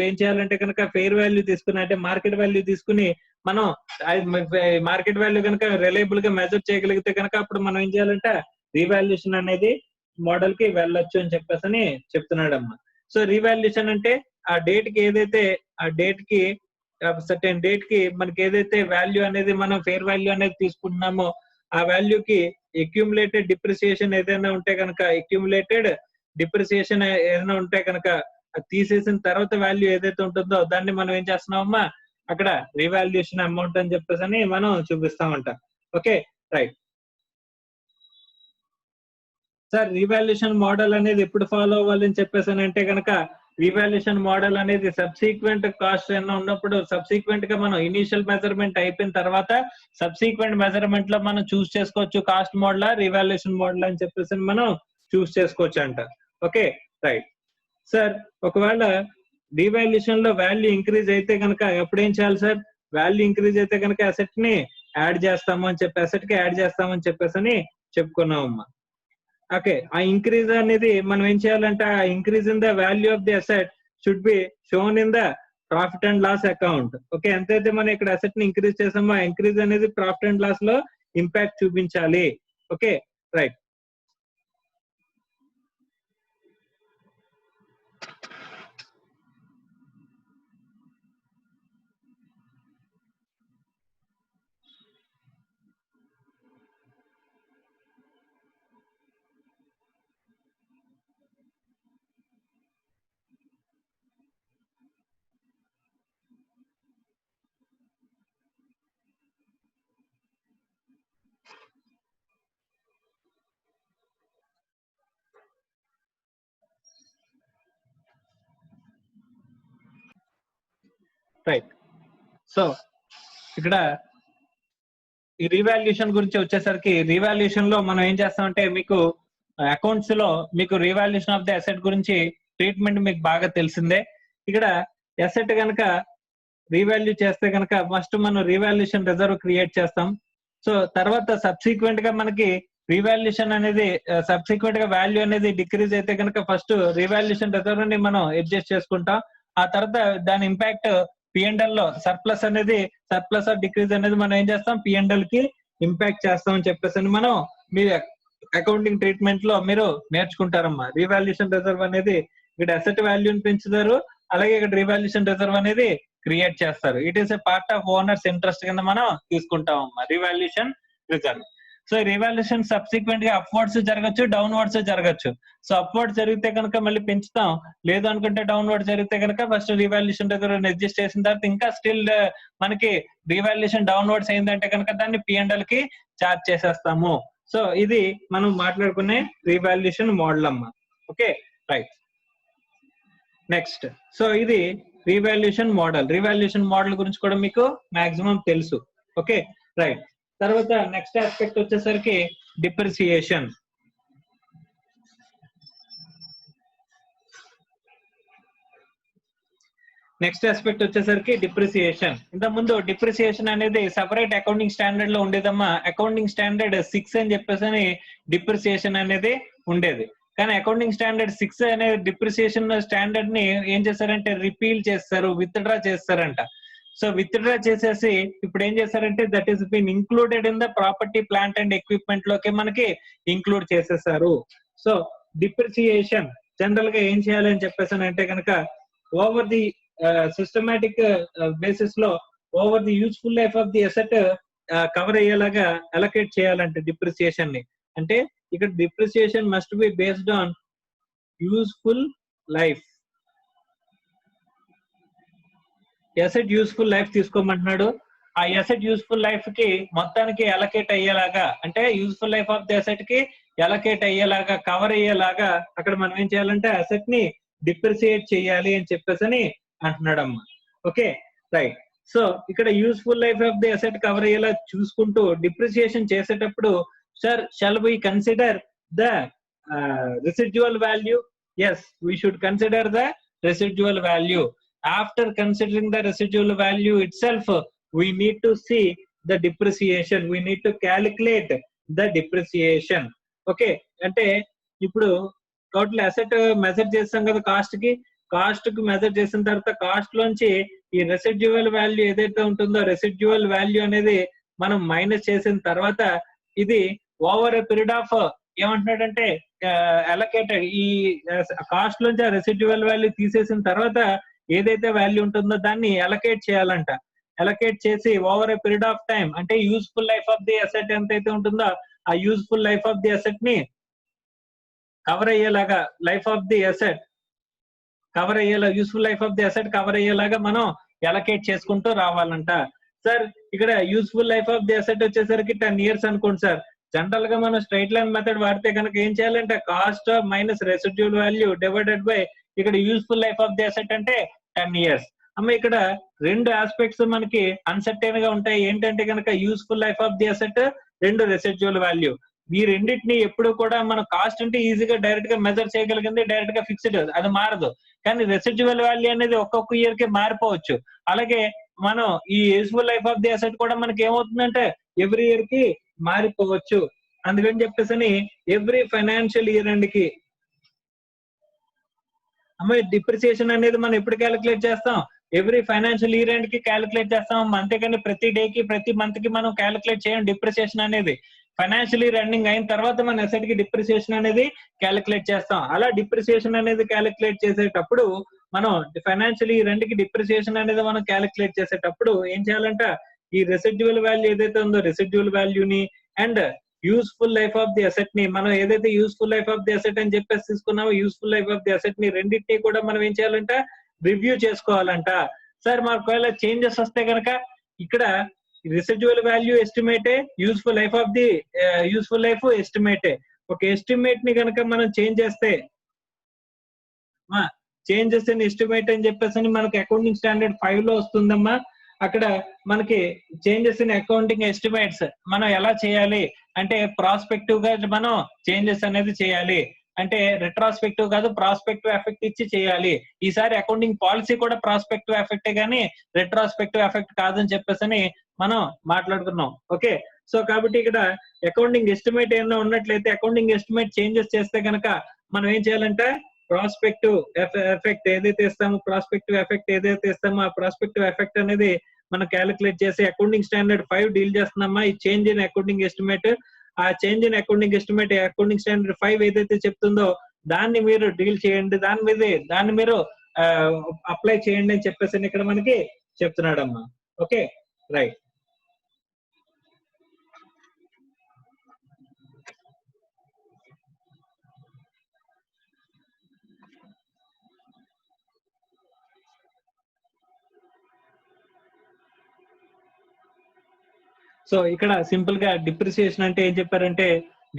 ఏం చేయాలంటే కనుక ఫెయిర్ వాల్యూ తీసుకుని అంటే మార్కెట్ వాల్యూ తీసుకుని మనం మార్కెట్ వాల్యూ కనుక రిలయబుల్ గా మెజర్ చేయగలిగితే కనుక అప్పుడు మనం ఏం చేయాలంటే రీవాల్యుయేషన్ అనేది మోడల్ కి వెళ్ళొచ్చు అని చెప్పేసి చెప్తున్నాడమ్మా. సో రీవాల్యుయేషన్ అంటే ఆ డేట్ కి సర్టెన్ డేట్ కి మనకి ఏదైతే వాల్యూ అనేది మనం ఫెయిర్ వాల్యూ అనేది తీసుకుంటున్నామో ఆ వాల్యూకి అక్యూములేటెడ్ డిప్రిసియేషన్ ఏదైనా ఉంటే కనుక తీసేసిన తర్వాత వాల్యూ ఏదైతే ఉంటుందో దాన్ని మనం ఏం చేస్తున్నామమ్మా అక్కడ రీవాల్యుయేషన్ అమౌంట్ అని చెప్పేసి మనం చూపిస్తామంట. Okay right sir. Revaluation model అనేది ఎప్పుడు ఫాలో అవ్వాలని చెప్పేసానంటే కనుక రీవాల్యుయేషన్ మోడల్ అనేది సబ్సీక్వెంట్ కాస్ట్ ఏమైనా ఉన్నప్పుడు సబ్సీక్వెంట్ గా మనం ఇనిషియల్ మెజర్మెంట్ అయిపోయిన తర్వాత సబ్సీక్వెంట్ మెజర్మెంట్ లో మనం చూస్ చేసుకోవచ్చు కాస్ట్ మోడల్ రీవాల్యుయేషన్ మోడల్ అని చెప్పేసి మనం చూస్ చేసుకోవచ్చు అంట. Okay right sir. ఒకవేళ రీవాల్యుయేషన్ లో వాల్యూ ఇంక్రీజ్ అయితే కనుక ఎప్పుడు ఏం చేయాలి సార్? వాల్యూ ఇంక్రీజ్ అయితే కనుక అసెట్ కి యాడ్ చేస్తామని చెప్పేసి చెప్పుకున్నాం అమ్మా. ఓకే ఆ ఇంక్రీజ్ అనేది మనం ఏం చేయాలంటే ఆ increase in the value of the asset should be shown in the profit and loss account. Okay ఎంతైతే మనం ఇక్కడ అసెట్ ని ఇంక్రీజ్ చేసామో ఆ ఇంక్రీజ్ అనేది ప్రాఫిట్ అండ్ లాస్ లో ఇంపాక్ట్ చూపించాలి. Okay right. రైట్. సో ఇక్కడ ఈ రీవాల్యుయేషన్ గురించి వచ్చేసరికి రీవాల్యుయేషన్ లో మనం ఏం చేస్తామంటే మీకు అకౌంట్స్ లో మీకు రీవాల్యుయేషన్ ఆఫ్ ది అసెట్ గురించి ట్రీట్మెంట్ మీకు బాగా తెలిసిందే. ఇక్కడ అసెట్ కనుక రీవాల్యూ చేస్తే కనుక ఫస్ట్ మనం రీవాల్యుయేషన్ రిజర్వ్ క్రియేట్ చేస్తాం. సో తర్వాత సబ్సిక్వెంట్ గా మనకి రీవాల్యుయేషన్ అనేది సబ్సిక్వెంట్ గా వాల్యూ అనేది డిక్రీజ్ అయితే కనుక ఫస్ట్ రీవాల్యుయేషన్ రిజర్వ్ ని మనం అడ్జస్ట్ చేసుకుంటాం. ఆ తర్వాత దాని ఇంపాక్ట్ పిఎండ్ఎల్ లో సర్ప్లస్ ఆర్ డిక్రీజ్ అనేది మనం ఏం చేస్తాం పిఎండ్ఎల్ కి ఇంపాక్ట్ చేస్తాం అని చెప్పేసి మనం మీ అకౌంటింగ్ ట్రీట్మెంట్ లో మీరు నేర్చుకుంటారమ్మా. రీవాల్యుయేషన్ రిజర్వ్ అనేది ఇక్కడ అసెట్ వాల్యూని పెంచుతారు, అలాగే ఇక్కడ రీవాల్యుయేషన్ రిజర్వ్ అనేది క్రియేట్ చేస్తారు. It is a part of owners interest కింద మనం తీసుకుంటాం అమ్మా revaluation reserve. So revaluation subsequent గా అప్వర్డ్స్ జరగచ్చు, డౌన్వర్డ్స్ జరగచ్చు. సో అప్వర్డ్ జరిగితే కనుక మళ్ళీ పెంచుతాం, లేదు అనుకుంటే డౌన్వర్డ్ జరిగితే కనుక ఫస్ట్ రీవాల్యుయేషన్ రిజర్వ్ అడ్జస్ట్ చేసిన తర్వాత ఇంకా స్టిల్ మనకి రీవాల్యుయేషన్ డౌన్వర్డ్స్ అయిందంటే కనుక దాన్ని పిఎండ్ఎల్ కి చార్జ్ చేసేస్తాము. సో ఇది మనం మాట్లాడుకునే రీవాల్యుయేషన్ మోడల్ అమ్మా. Okay right. నెక్స్ట్ సో ఇది రీవాల్యుయేషన్ మోడల్ గురించి కూడా మీకు మాక్సిమం తెలుసు. Okay right. తర్వాత నెక్స్ట్ ఆస్పెక్ట్ వచ్చేసరికి డిప్రిసియేషన్. ఇంత ముందు డిప్రిసియేషన్ అనేది సెపరేట్ అకౌంటింగ్ స్టాండర్డ్ లో ఉండేదమ్మా. అకౌంటింగ్ స్టాండర్డ్ 6 అని చెప్పేసి డిప్రిసియేషన్ అనేది ఉండేది. కానీ అకౌంటింగ్ స్టాండర్డ్ 6 అనే డిప్రిసియేషన్ స్టాండర్డ్ ని ఏం చేశారంటే రిపీల్ చేస్తారు, విత్డ్రా చేస్తారంట. సో విత్డ్రా చేసేసి ఇప్పుడు ఏం చేశారంటే that is been included in the property plant and equipment లోకి మనకి ఇంక్లూడ్ చేసేసారు. సో డిప్రిసియేషన్ జనరల్ గా ఏం చేయాలి అని చెప్పేసి అంటే కనుక ఓవర్ ది సిస్టమాటిక్ బేసిస్ లో over the useful life of the asset cover అయ్యేలాగా అలొకేట్ చేయాలంటే డిప్రిసియేషన్ ని. అంటే ఇక్కడ depreciation must be based on useful life. Asset useful life తీసుకోమంటున్నాడు. ఆ అసెట్ యూస్ఫుల్ లైఫ్ కి మొత్తానికి అలొకేట్ అయ్యేలాగా అంటే useful life of the asset కి అలొకేట్ అయ్యేలాగా కవర్ అయ్యేలాగా అక్కడ మనం ఏం చేయాలంటే అసెట్ ని డిప్రిసియేట్ చేయాలి అని చెప్పేసి అంటున్నాడమ్మా. Okay right. సో ఇక్కడ useful life of the asset cover అయ్యేలా చూసుకుంటూ డిప్రిసియేషన్ చేసేటప్పుడు sir shall we consider the residual value? Yes, we should consider the residual value. After considering the residual value itself we need to see the depreciation, we need to calculate the depreciation. Okay, అంటే ఇప్పుడు టోటల్ అసెట్ మెజర్ చేస్తాం కదా కాస్ట్ కి మెజర్ చేసిన తర్వాత కాస్ట్ లోంచి ఈ రెసిడ్యువల్ వాల్యూ ఏదైతే ఉంటుందో రెసిడ్యువల్ వాల్యూ అనేది మనం మైనస్ చేసిన తర్వాత ఇది ఓవర్ ఎ పీరియడ్ ఆఫ్ ఏమంటున్నాడంటే అలొకేటెడ్ ఈ కాస్ట్ లోంచి ఆ రెసిడ్యువల్ వాల్యూ తీసేసిన తర్వాత ఏదైతే వాల్యూ ఉంటుందో దాన్ని అలొకేట్ చేయాలంట. అలొకేట్ చేసి over a period of time అంటే useful life of the asset ఎంతైతే ఉంటుందో ఆ useful life of the asset ని కవర్ అయ్యేలాగా useful life of the asset cover అయ్యేలాగా మనం అలొకేట్ చేసుకుంటూ రావాలంట. సార్ ఇక్కడ useful life of the asset వచ్చేసరికి 10 years అనుకోండి సార్. జనరల్ గా మనం స్ట్రైట్ లైన్ మెథడ్ వాడితే కనుక ఏం చేయాలంటే cost minus residual value divided by ఇక్కడ useful life of the asset అంటే 10 years. అమ్మ ఇక్కడ రెండు ఆస్పెక్ట్స్ మనకి అన్సర్టైన్ గా ఉంటాయి. ఏంటంటే కనుక useful life of the asset, రెండు రెసిడ్యువల్ వాల్యూ. ఈ రెండింటిని ఎప్పుడు కూడా మనం కాస్ట్ అంటే ఈజీగా డైరెక్ట్ గా మెజర్ చేయగలిగింది, డైరెక్ట్ గా ఫిక్స్డ్, అది మారదు. కానీ రెసిడ్యువల్ వాల్యూ అనేది ఒక్కొక్క ఇయర్ కి మారిపోవచ్చు. అలాగే మనం ఈ useful life of the asset కూడా మనకి ఏమవుతుందంటే ఎవ్రీ ఇయర్ కి మారిపోవచ్చు. అందుకని చెప్పేసి ఎవ్రీ ఫైనాన్షియల్ ఇయర్ కి అమ్మ డిప్రిసియేషన్ అనేది మనం ఎప్పుడు క్యాలిక్యులేట్ చేస్తాం? ఎవ్రీ ఫైనాన్షియల్ ఇయర్ ఎండ్ కి క్యాలిక్యులేట్ చేస్తాం. అంతేకాని ప్రతి డే కి ప్రతి మంత్ కి మనం క్యాలిక్యులేట్ చేయం డిప్రిసియేషన్ అనేది. ఫైనాన్షియల్ ఇయర్ ఎండింగ్ అయిన తర్వాత మన అసెట్ కి డిప్రిసియేషన్ అనేది క్యాలిక్యులేట్ చేస్తాం. అలా డిప్రిసియేషన్ అనేది క్యాలిక్యులేట్ చేసేటప్పుడు మనం ఫైనాన్షియల్ ఇయర్ ఎండ్ కి డిప్రిసియేషన్ అనేది మనం క్యాలిక్యులేట్ చేసేటప్పుడు ఏం చేయాలంట, ఈ రెసిడ్యువల్ వాల్యూ ఏదైతే ఉందో రెసిడ్యువల్ వాల్యూని and useful life of the asset ని మనం ఏదైతే useful life of the asset అని చెప్పేసి తీసుకున్నామో useful life of the asset ని రెండింటినీ కూడా మనం ఏం చేయాలంట, రివ్యూ చేసుకోవాలంట. సార్ మాకు ఒకవేళ చేంజెస్ వస్తే కనుక ఇక్కడ రెసిడ్యువల్ వాల్యూ ఎస్టిమేటే, useful life of the useful life ఎస్టిమేటే. ఒక ఎస్టిమేట్ ని కనుక మనం చేంజ్ చేస్తే చేంజెస్ ఇన్ ఎస్టిమేట్ అని చెప్పేసి మనకి అకౌంటింగ్ స్టాండర్డ్ 5 లో వస్తుందమ్మా. అక్కడ మనకి చేంజెస్ ఇన్ అకౌంటింగ్ ఎస్టిమేట్స్ మనం ఎలా చేయాలి అంటే ప్రాస్పెక్టివ్ గా మనం చేంజెస్ అనేది చేయాలి. అంటే రెట్రాస్పెక్టివ్ కాదు, ప్రాస్పెక్టివ్ ఎఫెక్ట్ ఇచ్చి చేయాలి. ఈసారి అకౌంటింగ్ పాలసీ కూడా ప్రాస్పెక్టివ్ ఎఫెక్టే కానీ రెట్రాస్పెక్టివ్ ఎఫెక్ట్ కాదని చెప్పేసి మనం మాట్లాడుకున్నాం. ఓకే, సో కాబట్టి ఇక్కడ అకౌంటింగ్ ఎస్టిమేట్ ఏమైనా ఉన్నట్లయితే అకౌంటింగ్ ఎస్టిమేట్ చేంజెస్ చేస్తే కనుక మనం ఏం చేయాలంటే ప్రాస్పెక్టివ్ ఎఫెక్ట్ ఏదైతే ఇస్తామో ఆ ప్రాస్పెక్టివ్ ఎఫెక్ట్ అనేది మనం క్యాలిక్యులేట్ చేసి అకౌంటింగ్ స్టాండర్డ్ 5 డీల్ చేస్తున్నామా ఈ చేంజ్ ఇన్ అకౌంటింగ్ ఎస్టిమేట్. ఆ change in accounting estimate accounting standard 5 ఏదైతే చెప్తుందో దాన్ని మీరు డీల్ చేయండి, దాన్ని మీరు అప్లై చేయండి అని చెప్పేసి ఇక్కడ మనకి చెప్తున్నాడమ్మా. Okay, right. సో ఇక్కడ సింపుల్ గా డిప్రిసియేషన్ అంటే ఏం చెప్పారంటే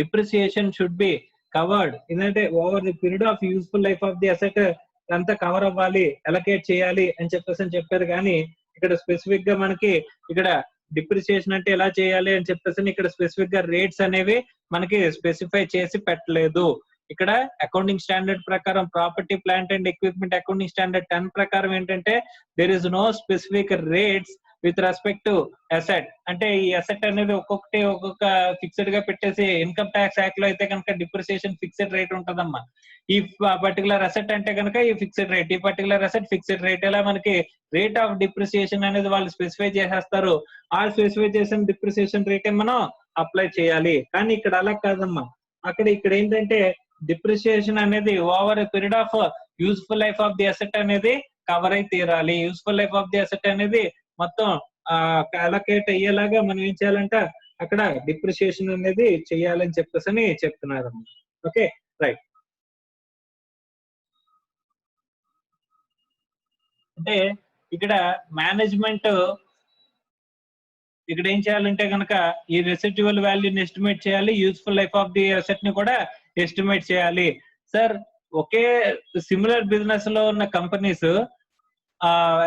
డిప్రిసియేషన్ షుడ్ బి కవర్డ్. ఏంటంటే over the period of useful life of the asset అంతా కవర్ అవ్వాలి, అలొకేట్ చేయాలి అని చెప్పేసి చెప్పారు. కానీ ఇక్కడ స్పెసిఫిక్ గా మనకి ఇక్కడ డిప్రిసియేషన్ అంటే ఎలా చేయాలి అని చెప్పేసి ఇక్కడ స్పెసిఫిక్ గా రేట్స్ అనేవి మనకి స్పెసిఫై చేసి పెట్టలేదు. ఇక్కడ అకౌంటింగ్ స్టాండర్డ్ ప్రకారం property plant and equipment accounting standard 10 ప్రకారం ఏంటంటే there is no specific rates with respect to asset. అంటే ఈ అసెట్ అనేది ఒక్కొక్క ఫిక్స్డ్ గా పెట్టేసి ఇన్కమ్ ట్యాక్స్ యాక్ట్ లో అయితే కనుక డిప్రిసియేషన్ ఫిక్స్డ్ రేట్ ఉంటదమ్మా. ఈ పర్టికులర్ అసెట్ అంటే కనుక ఈ ఫిక్స్డ్ రేట్, ఈ పర్టికులర్ అసెట్ ఫిక్స్డ్ రేట్. ఇలా మనకి రేట్ ఆఫ్ డిప్రిసియేషన్ అనేది వాళ్ళు స్పెసిఫై చేసేస్తారు. ఆ స్పెసిఫై చేసిన డిప్రిసియేషన్ రేట్ మనం అప్లై చేయాలి. కానీ ఇక్కడ అలా కాదమ్మా. ఇక్కడ ఏంటంటే డిప్రిసియేషన్ అనేది over period of useful life of the asset అనేది కవర్ అయి తీరాలి. Useful life of the asset అనేది మొత్తం అలొకేట్ అయ్యేలాగా మనం ఏం చేయాలంట అక్కడ డిప్రిసియేషన్ అనేది చెయ్యాలని చెప్పేసి చెప్తున్నారు. Okay, right. అంటే ఇక్కడ మేనేజ్మెంట్ ఇక్కడ ఏం చేయాలంటే కనుక ఈ రెసిడ్యువల్ వాల్యూని ఎస్టిమేట్ చేయాలి, useful life of the asset ని కూడా ఎస్టిమేట్ చేయాలి. సార్ ఒకే సిమిలర్ బిజినెస్ లో ఉన్న companies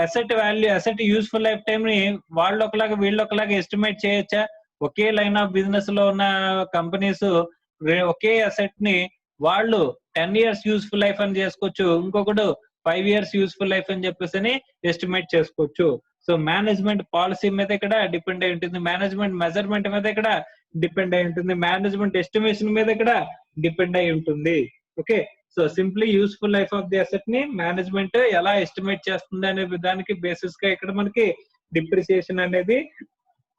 asset value, asset useful life time ని వాళ్ళు ఒకలాగా వీళ్ళు ఒకలాగా ఎస్టిమేట్ చేయొచ్చా? ఒకే లైన్ ఆఫ్ బిజినెస్ లో ఉన్న కంపెనీస్ ఒకే అసెట్ ని వాళ్ళు 10 ఇయర్స్ యూస్ఫుల్ లైఫ్ అని చేసుకోవచ్చు, ఇంకొకడు 5 ఇయర్స్ యూస్ఫుల్ లైఫ్ అని చెప్పేసి ఎస్టిమేట్ చేసుకోవచ్చు. సో మేనేజ్మెంట్ పాలసీ మీద ఇక్కడ డిపెండ్ అయి ఉంటుంది, మేనేజ్మెంట్ మెజర్మెంట్ మీద ఇక్కడ డిపెండ్ అయి ఉంటుంది, మేనేజ్మెంట్ ఎస్టిమేషన్ మీద ఇక్కడ డిపెండ్ అయి ఉంటుంది. Okay, so simply useful life of the asset ని మేనేజ్మెంట్ ఎలా ఎస్టిమేట్ చేస్తుంది అనే విధానికి బేసిస్ గా ఇక్కడ మనకి డిప్రిసియేషన్ అనేది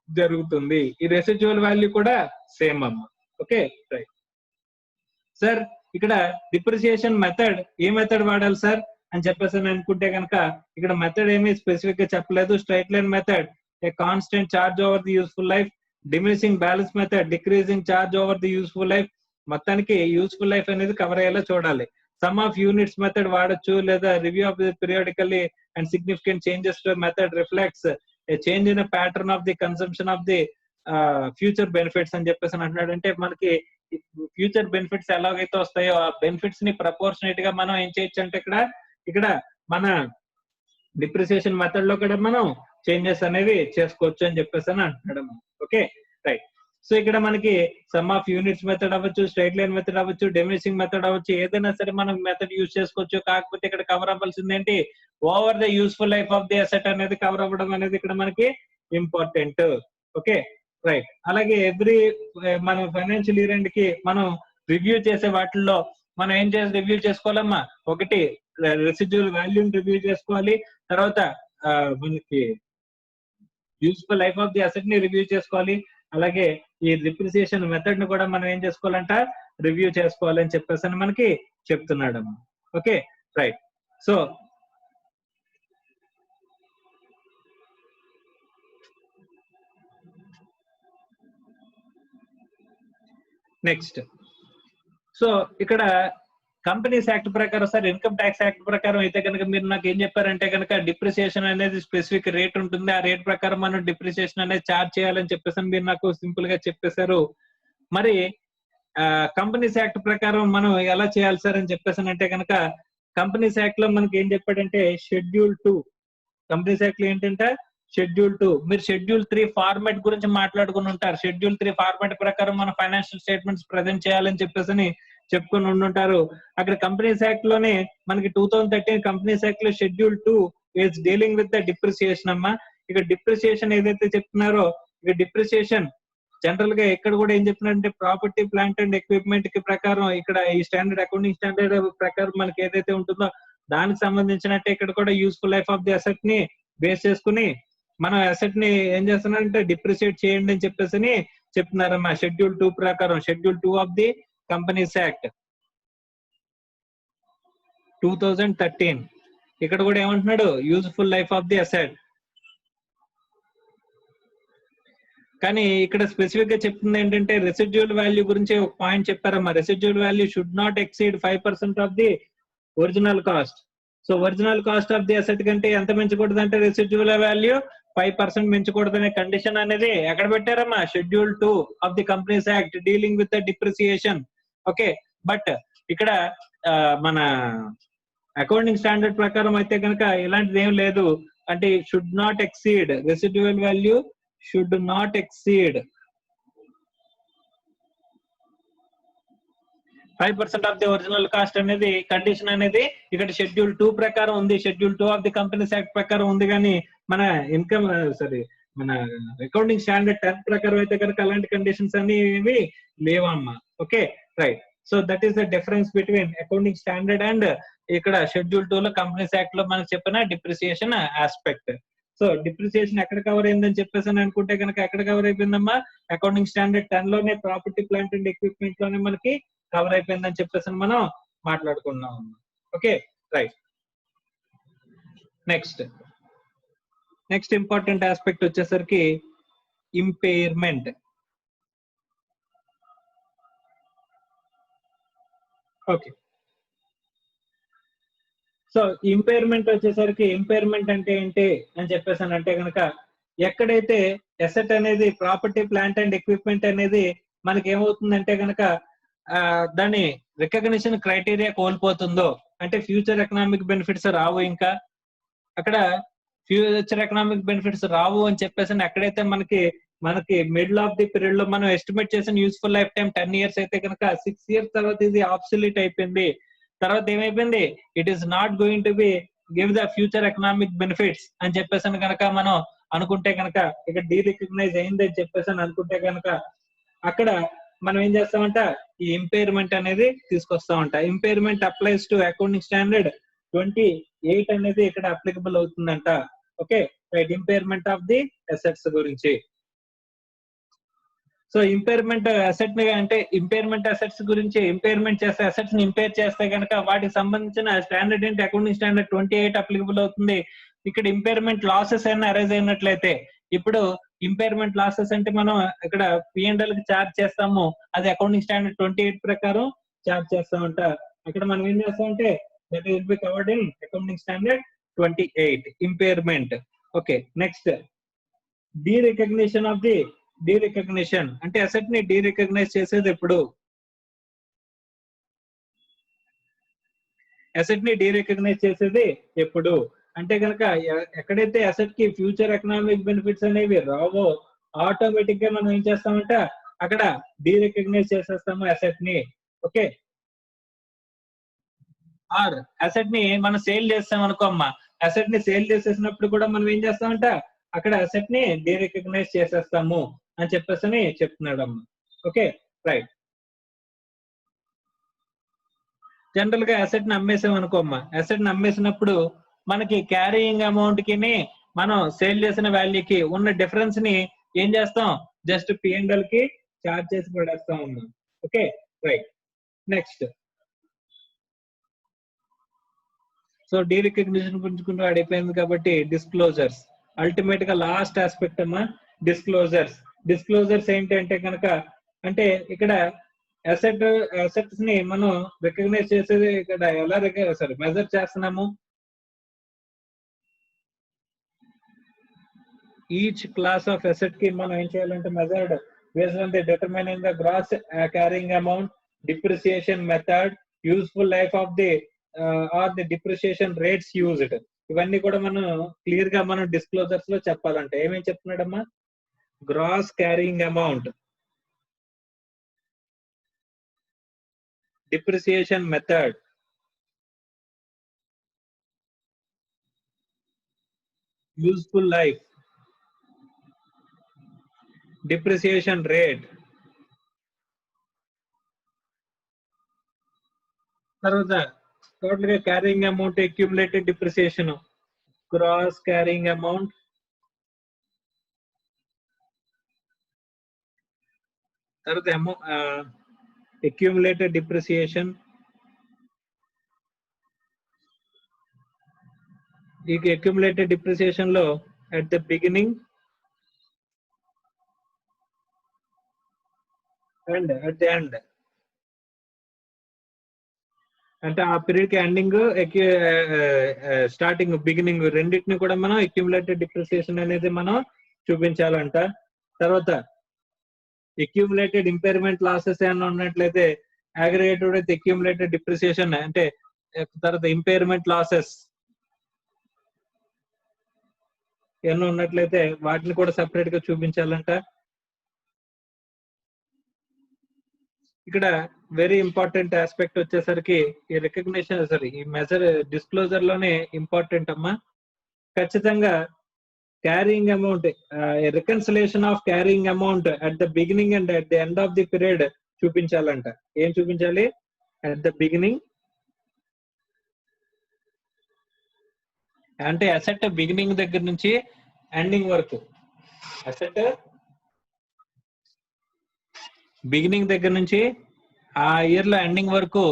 జరుగుతుంది. ఈ రెసిడ్యువల్ వాల్యూ కూడా సేమ్ అమ్మ. ఓకే రైట్ సార్, ఇక్కడ డిప్రిసియేషన్ మెథడ్ ఏ మెథడ్ వాడాలి సార్ అని చెప్పేసి అనుకుంటే కనుక ఇక్కడ మెథడ్ ఏమీ స్పెసిఫిక్ గా చెప్పలేదు. Straight line method a constant charge over the useful life, diminishing balance method decreasing charge over the useful life. మొత్తానికి యూస్ఫుల్ లైఫ్ అనేది కవర్ అయ్యేలా చూడాలి. సమ్ ఆఫ్ యూనిట్స్ మెథడ్ వాడచ్చు, లేదా review of the periodically and significant changes to method reflects A change in pattern of the consumption of the future benefits అని చెప్పేసి అంటున్నాడు. అంటే మనకి ఫ్యూచర్ బెనిఫిట్స్ ఎలాగైతే వస్తాయో ఆ బెనిఫిట్స్ ని ప్రపోర్షనేట్ గా మనం ఏం చేయొచ్చు అంటే ఇక్కడ మన డిప్రిసియేషన్ మెథడ్ లో కూడా మనం చేంజెస్ అనేవి చేసుకోవచ్చు అని చెప్పేసి అంటున్నాడు. Okay right. సో ఇక్కడ మనకి సమ్ ఆఫ్ యూనిట్స్ మెథడ్ అవ్వచ్చు, స్ట్రైట్ లైన్ మెథడ్ అవ్వచ్చు, డిమినిషింగ్ మెథడ్ అవ్వచ్చు, ఏదైనా సరే మనం మెథడ్ యూజ్ చేసుకోవచ్చు. కాకపోతే ఇక్కడ కవర్ అవ్వాల్సింది ఏంటి, over the useful life of the asset అనేది కవర్ అవ్వడం అనేది ఇక్కడ మనకి ఇంపార్టెంట్. Okay right. అలాగే ఎవ్రీ మన ఫైనాన్షియల్ ఇయర్ ఎండ్ కి మనం రివ్యూ చేసే వాటిల్లో మనం ఏం చేసి రివ్యూ చేసుకోవాలమ్మా, ఒకటి రెసిడ్యువల్ వాల్యూని రివ్యూ చేసుకోవాలి, తర్వాత మనకి useful life of the asset ని రివ్యూ చేసుకోవాలి, అలాగే ఈ డిప్రిసియేషన్ మెథడ్ ని కూడా మనం ఏం చేసుకోవాలంట, రివ్యూ చేసుకోవాలని చెప్పేసి మనకి చెప్తున్నాడు. Okay right. So next, so ఇక్కడ కంపెనీస్ యాక్ట్ ప్రకారం సార్, ఇన్కమ్ ట్యాక్స్ యాక్ట్ ప్రకారం అయితే కనుక మీరు నాకు ఏం చెప్పారంటే కనుక డిప్రిసియేషన్ అనేది స్పెసిఫిక్ రేట్ ఉంటుంది, ఆ రేట్ ప్రకారం మనం డిప్రిసియేషన్ అనేది చార్జ్ చేయాలని చెప్పేసి మీరు నాకు సింపుల్ గా చెప్పేశారు. మరి కంపెనీస్ యాక్ట్ ప్రకారం మనం ఎలా చేయాలి సార్ అని చెప్పేసి అంటే కనుక కంపెనీస్ యాక్ట్ లో మనకి ఏం చెప్పాడంటే షెడ్యూల్ 2, కంపెనీస్ యాక్ట్ లో ఏంటంటే షెడ్యూల్ 2, మీరు షెడ్యూల్ 3 ఫార్మాట్ గురించి మాట్లాడుకుని ఉంటారు. షెడ్యూల్ 3 ఫార్మాట్ ప్రకారం మన ఫైనాన్షియల్ స్టేట్మెంట్స్ ప్రజెంట్ చేయాలని చెప్పేసి చెప్పుకొని ఉండుంటారు. అక్కడ కంపెనీస్ యాక్ట్ లోనే మనకి 2013 కంపెనీస్ యాక్ట్ లో schedule 2 is dealing with the depreciation అమ్మా. ఇక డిప్రిసియేషన్ ఏదైతే చెప్తున్నారో, ఇక డిప్రిసియేషన్ జనరల్ గా ఎక్కడ కూడా ఏం చెప్తున్నారంటే ప్రాపర్టీ ప్లాంట్ అండ్ ఎక్విప్మెంట్ కి ప్రకారం ఇక్కడ ఈ స్టాండర్డ్ అకౌంటింగ్ స్టాండర్డ్ ప్రకారం మనకి ఏదైతే ఉంటుందో దానికి సంబంధించినట్టే ఇక్కడ కూడా useful life of the asset ని బేస్ చేసుకుని మనం అసెట్ ని ఏం చేస్తున్నారంటే డిప్రిసియేట్ చేయండి అని చెప్పేసి చెప్తున్నారమ్మా. షెడ్యూల్ 2 ప్రకారం, schedule 2 of the companies act 2013 ఇక్కడ కూడా ఏమంటున్నాడు, useful life of the asset. కానీ ఇక్కడ స్పెసిఫిక్ గా చెప్తుంది ఏంటంటే రెసిడ్యువల్ వాల్యూ గురించి ఒక పాయింట్ చెప్పారమ్మా. Residual value should not exceed 5% of the original cost. So original cost of the asset కంటే ఎంత పెంచకూడదు అంటే రెసిడ్యువల్ వాల్యూ 5% పెంచకూడదు అనే కండిషన్ అనేది ఎక్కడ పెట్టారమ్మా, schedule 2 of the companies act dealing with the depreciation. Okay, but ఇక్కడ మన అకౌంటింగ్ స్టాండర్డ్ ప్రకారం అయితే కనుక ఇలాంటిది ఏం లేదు. అంటే should not exceed, residual value should not exceed 5% of the original cost అనేది కండిషన్ అనేది ఇక్కడ షెడ్యూల్ 2 ప్రకారం ఉంది, schedule 2 of the companies act ప్రకారం ఉంది. కానీ మన ఇన్కమ్ మన అకౌంటింగ్ స్టాండర్డ్ 10 ప్రకారం అయితే కనుక అలాంటి కండిషన్స్ అనేవి లేవమ్మా. Okay right. So that is the difference between accounting standard and ఇక్కడ షెడ్యూల్ 2 లో కంపెనీస్ యాక్ట్ లో మనకు చెప్పిన డిప్రిసియేషన్ ఆస్పెక్ట్. సో డిప్రిసియేషన్ ఎక్కడ కవర్ అయిందని చెప్పేసి అనుకుంటే కనుక ఎక్కడ కవర్ అయిపోయిందమ్మా, అకౌంటింగ్ స్టాండర్డ్ 10 లోనే ప్రాపర్టీ ప్లాంట్ అండ్ ఎక్విప్మెంట్ లోనే మనకి కవర్ అయిపోయిందని చెప్పేసి మనం మాట్లాడుకున్నాం. Okay right. Next important aspect వచ్చేసరికి ఇంపైర్మెంట్. ఓకే, సో ఇంపైర్మెంట్ వచ్చేసరికి ఇంపైర్మెంట్ అంటే ఏంటి అని చెప్పేసి అంటే కనుక ఎక్కడైతే అసెట్ అనేది ప్రాపర్టీ ప్లాంట్ అండ్ ఎక్విప్మెంట్ అనేది మనకి ఏమవుతుందంటే కనుక దాని రికగ్నిషన్ క్రైటీరియా కోల్పోతుందో, అంటే ఫ్యూచర్ ఎకనామిక్ బెనిఫిట్స్ రావు ఇంకా, అక్కడ ఫ్యూచర్ ఎకనామిక్ బెనిఫిట్స్ రావు అని చెప్పేసి ఎక్కడైతే మనకి మిడిల్ ఆఫ్ ది పీరియడ్ లో మనం ఎస్టిమేట్ చేసిన యూస్ఫుల్ లైఫ్ టైం 10 years అయితే కనుక 6 years తర్వాత ఇది ఆబ్సొల్యూట్ అయిపోయింది. తర్వాత ఏమైపోయింది, it is not going to B give the future economic benefits అని చెప్పేసి కనుక మనం అనుకుంటే కనుక ఇక్కడ డీరికగ్నైజ్ అయింది అని చెప్పేసి అనుకుంటే కనుక అక్కడ మనం ఏం చేస్తామంట, ఈ ఇంపైర్మెంట్ అనేది తీసుకొస్తామంట. Impairment applies to accounting standard 28 అనేది ఇక్కడ అప్లికబుల్ అవుతుందంట. Okay right, impairment of the assets గురించి. సో ఇంపైర్మెంట్ అసెట్ ని అంటే ఇంపైర్మెంట్ అసెట్స్ గురించి, ఇంపైర్మెంట్ చేస్తే అసెట్స్ ని ఇంపైర్ చేస్తే కనుక వాటికి సంబంధించిన స్టాండర్డ్ ఏంటి, అకౌంటింగ్ స్టాండర్డ్ 28 అప్లికబుల్ అవుతుంది. ఇక్కడ ఇంపైర్మెంట్ లాసెస్ అయినా అరైజ్ అయినట్లయితే, ఇప్పుడు ఇంపైర్మెంట్ లాసెస్ అంటే మనం ఇక్కడ P&L కి చార్జ్ చేస్తాము, అది అకౌంటింగ్ స్టాండర్డ్ 28 ప్రకారం చార్జ్ చేస్తామంట. అక్కడ మనం ఏం చేస్తామంటే that will be covered in accounting standard 28 impairment. Okay next derecognition of the derecognition అంటే అసెట్ ని డీరికగ్నైజ్ చేసేది ఎప్పుడు, అసెట్ ని డీరికగ్నైజ్ చేసేది ఎప్పుడు అంటే కనుక ఎక్కడైతే అసెట్ కి ఫ్యూచర్ ఎకనామిక్ బెనిఫిట్స్ అనేవి రావో ఆటోమేటిక్ గా మనం ఏం చేస్తామంటే అక్కడ డీరికగ్నైజ్ చేసేస్తాము అసెట్ ని. ఓకే, ఆర్ అసెట్ ని మనం సేల్ చేస్తాం అనుకో అమ్మా, అసెట్ ని సేల్ చేసేసినప్పుడు కూడా మనం ఏం చేస్తామంట అక్కడ అసెట్ ని డీరికగ్నైజ్ చేసేస్తాము అని చెప్పేసి చెప్తున్నాడు అమ్మ. ఓకే రైట్, జనరల్ గా అసెట్ ని అమ్మేసాం అనుకో అమ్మా, అసెట్ ని అమ్మేసినప్పుడు మనకి క్యారీయింగ్ అమౌంట్ కి మనం సేల్ చేసిన వాల్యూకి ఉన్న డిఫరెన్స్ ని ఏం చేస్తాం, జస్ట్ P&L కి చార్జ్ చేసి పడేస్తాం అమ్మా. ఓకే రైట్, నెక్స్ట్ సో డీరికగ్నిషన్ గురించి అయిపోయింది కాబట్టి డిస్క్లోజర్స్, అల్టిమేట్ గా లాస్ట్ ఆస్పెక్ట్ అమ్మా డిస్క్లోజర్స్. డిస్క్లోజర్స్ ఏంటంటే కనుక అంటే ఇక్కడ అసెట్స్ ని మనం రికగ్నైజ్ చేసేది ఇక్కడ ఎలా మెజర్ చేస్తున్నాము, ఈచ్ క్లాస్ ఆఫ్ అసెట్ కి మనం ఏం చేయాలంటే measured based on the determining the gross carrying amount, depreciation method, useful life of the or the depreciation rates used. ఇవన్నీ కూడా మనం క్లియర్ గా మనం డిస్క్లోజర్స్ లో చెప్పాలంటే ఏమేమి చెప్తున్నాడమ్మా, gross carrying amount, depreciation method, useful life, depreciation rate, తర్వాత టోటల్ గా carrying amount, accumulated depreciation, gross carrying amount, తర్వాత అక్యుములేటెడ్ డిప్రిసియేషన్. ఈ అక్యుములేటెడ్ డిప్రిసియేషన్ లో at the beginning and at the end అంటే ఆ పీరియడ్ కి ఎండింగ్ స్టార్టింగ్ బిగినింగ్ రెండింటిని కూడా మనం అక్యుములేటెడ్ డిప్రిసియేషన్ అనేది మనం చూపించాలంట. తర్వాత అక్యుములేటెడ్ ఇంపైర్మెంట్ లాసెస్ ఏమైనా ఉన్నట్లయితే అగ్రిగేటెడ్ విత్ అక్యుములేటెడ్ డిప్రిసియేషన్ అంటే తర్వాత ఇంపైర్మెంట్ లాసెస్ ఏమైనా ఉన్నట్లయితే వాటిని కూడా సెపరేట్ గా చూపించాలంట. ఇక్కడ వెరీ ఇంపార్టెంట్ ఆస్పెక్ట్ వచ్చేసరికి ఈ రికగ్నిషన్ ఈ మెజర్ డిస్క్లోజర్ లోనే ఇంపార్టెంట్ అమ్మా. ఖచ్చితంగా carrying amount, reconciliation of carrying amount at the beginning and at the end of the period చూపించాలంట. ఏం చూపించాలి, అట్ ద బిగినింగ్ అంటే అసెట్ బిగినింగ్ దగ్గర నుంచి ఎండింగ్ వరకు, అసెట్ బిగినింగ్ దగ్గర నుంచి ఆ ఇయర్ లో ఎండింగ్ వరకు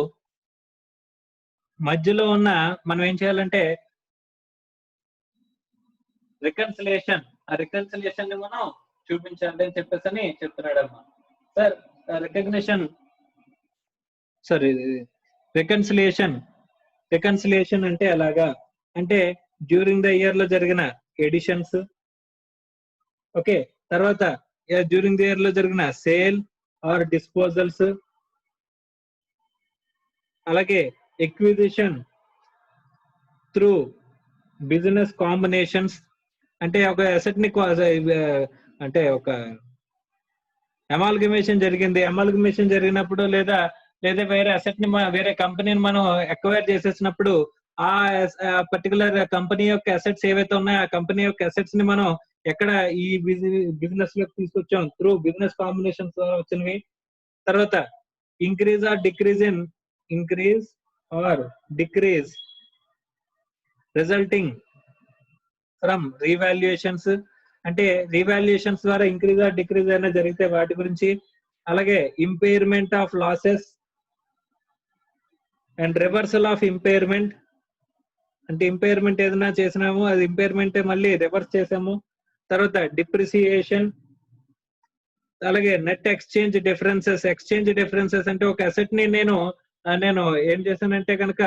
మధ్యలో ఉన్న మనం ఏం చేయాలంటే రికన్సిలేషన్, ఆ రికన్సిలేషన్ ని మనం చూపించాలి అని చెప్పేసి చెప్తున్నాడు అమ్మా. సార్ రికగ్నిషన్ రికన్సిలేషన్ అంటే ఎలాగా అంటే డ్యూరింగ్ ద ఇయర్ లో జరిగిన ఎడిషన్స్, ఓకే, తర్వాత డ్యూరింగ్ ద ఇయర్ లో జరిగిన సేల్ ఆర్ డిస్పోజల్స్, అలాగే ఎక్విజిషన్ త్రూ బిజినెస్ కాంబినేషన్స్ అంటే ఒక అసెట్ ని అంటే ఒక అమాల్గమేషన్ జరిగింది. అమాల్గమేషన్ జరిగినప్పుడు లేదా వేరే అసెట్ ని వేరే కంపెనీని మనం అక్వైర్ చేసేసినప్పుడు ఆ పర్టికులర్ కంపెనీ యొక్క అసెట్స్ ఏవైతే ఉన్నాయో ఆ కంపెనీ యొక్క అసెట్స్ ని మనం ఎక్కడ ఈ బిజినెస్ లోకి తీసుకొచ్చాం త్రూ బిజినెస్ కాంబినేషన్స్ వచ్చినవి. తర్వాత increase or decrease resulting from revaluations అంటే రీవాల్యుయేషన్స్ ద్వారా ఇంక్రీజ్ ఆర్ డిక్రీజ్ అయినా జరిగితే వాటి గురించి. అలాగే impairment of losses and reversal of impairment అంటే ఇంపైర్మెంట్ ఏదైనా చేసినాము అది ఇంపైర్మెంట్ మళ్ళీ రివర్స్ చేసాము. తర్వాత డిప్రిసియేషన్, అలాగే నెట్ ఎక్స్చేంజ్ డిఫరెన్సెస్ అంటే ఒక అసెట్ ని నేను ఏం చేశానంటే కనుక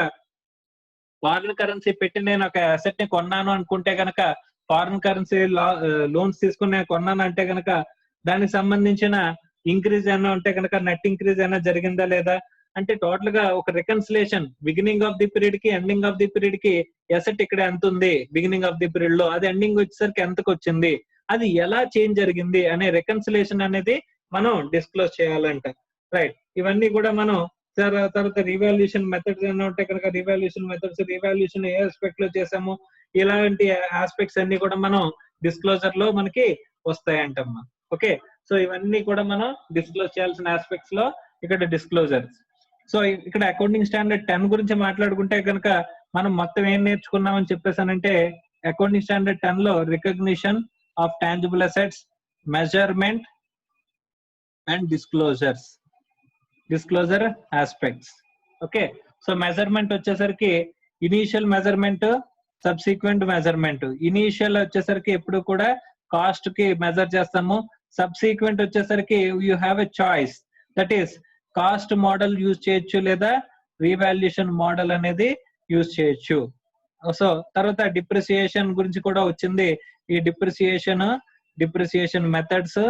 ఫారిన్ కరెన్సీ పెట్టి నేను ఒక అసెట్ ని కొన్నాను అనుకుంటే కనుక ఫారిన్ కరెన్సీ లోన్స్ తీసుకుని నేను కొన్నాను అంటే కనుక దానికి సంబంధించిన ఇంక్రీజ్ అయినా ఉంటే కనుక నెట్ ఇంక్రీజ్ అయినా జరిగిందా లేదా అంటే టోటల్ గా ఒక reconciliation beginning of the period కి ఎండింగ్ ఆఫ్ ది పీరియడ్ కి అసెట్ ఇక్కడ ఎంత ఉంది బిగినింగ్ ఆఫ్ ది పీరియడ్ లో, అది ఎండింగ్ వచ్చేసరికి ఎంతకు వచ్చింది, అది ఎలా చేంజ్ జరిగింది అనే రికన్సిలేషన్ అనేది మనం డిస్క్లోజ్ చేయాలంట. రైట్, ఇవన్నీ కూడా మనం తర్వాత రివాల్యూషన్ మెథడ్స్ ఏమైనా ఉంటే కనుక రివాల్యూషన్ ఏ ఆస్పెక్ట్ లో చేసాము ఇలాంటి ఆస్పెక్ట్స్ అన్ని కూడా మనం డిస్క్లోజర్ లో మనకి వస్తాయంటమ్మా. ఓకే, సో ఇవన్నీ కూడా మనం డిస్క్లోజ్ చేయాల్సిన ఆస్పెక్ట్స్ లో ఇక్కడ డిస్క్లోజర్. సో ఇక్కడ అకౌంటింగ్ స్టాండర్డ్ 10 గురించి మాట్లాడుకుంటే కనుక మనం మొత్తం ఏం నేర్చుకున్నామని చెప్పేసానంటే అకౌంటింగ్ స్టాండర్డ్ 10 లో recognition of tangible assets, measurement and disclosure aspects. Okay, so measurement వచ్చేసరికి initial measurement, subsequent measurement. Initial వచ్చేసరికి ఎప్పుడు కూడా కాస్ట్ కి మెజర్ చేస్తాము. సబ్సిక్వెంట్ వచ్చేసరికి you have a choice, that is cost model use చేయొచ్చు లేదా రీవాల్యుయేషన్ మోడల్ అనేది యూజ్ చేయొచ్చు. సో తర్వాత డిప్రిసియేషన్ గురించి కూడా వచ్చింది. ఈ డిప్రిసియేషన్ మెథడ్స్,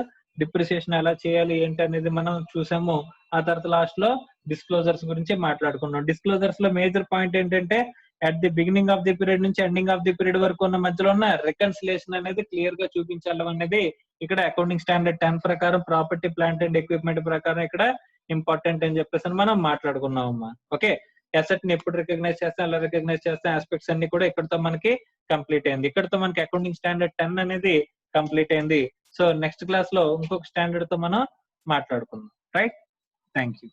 డిప్రిసియేషన్ ఎలా చేయాలి ఏంటి అనేది మనం చూసాము. ఆ తర్వాత లాస్ట్ లో డిస్క్లోజర్స్ గురించి మాట్లాడుకున్నాం. డిస్క్లోజర్స్ లో మేజర్ పాయింట్ ఏంటంటే at the beginning of the period నుంచి ఎండింగ్ ఆఫ్ ది పీరియడ్ వరకు ఉన్న మధ్యలో ఉన్న రికన్సిలేషన్ అనేది క్లియర్ గా చూపించాలి అనేది ఇక్కడ అకౌంటింగ్ స్టాండర్డ్ 10 ప్రకారం ప్రాపర్టీ ప్లాంట్ అండ్ ఎక్విప్మెంట్ ప్రకారం ఇక్కడ ఇంపార్టెంట్ అని చెప్పేసి మనం మాట్లాడుకున్నాం అమ్మా. ఓకే, అసెట్ ని ఎప్పుడు రికగ్నైజ్ చేస్తాం, ఎలా రికగ్నైజ్ చేస్తాం, ఆస్పెక్ట్స్ అన్ని కూడా ఇక్కడతో మనకి కంప్లీట్ అయింది. ఇక్కడతో మనకి అకౌంటింగ్ స్టాండర్డ్ 10 అనేది కంప్లీట్ అయింది. సో నెక్స్ట్ క్లాస్ లో ఇంకొక స్టాండర్డ్ తో మనం మాట్లాడుకుందాం. Right, thank you.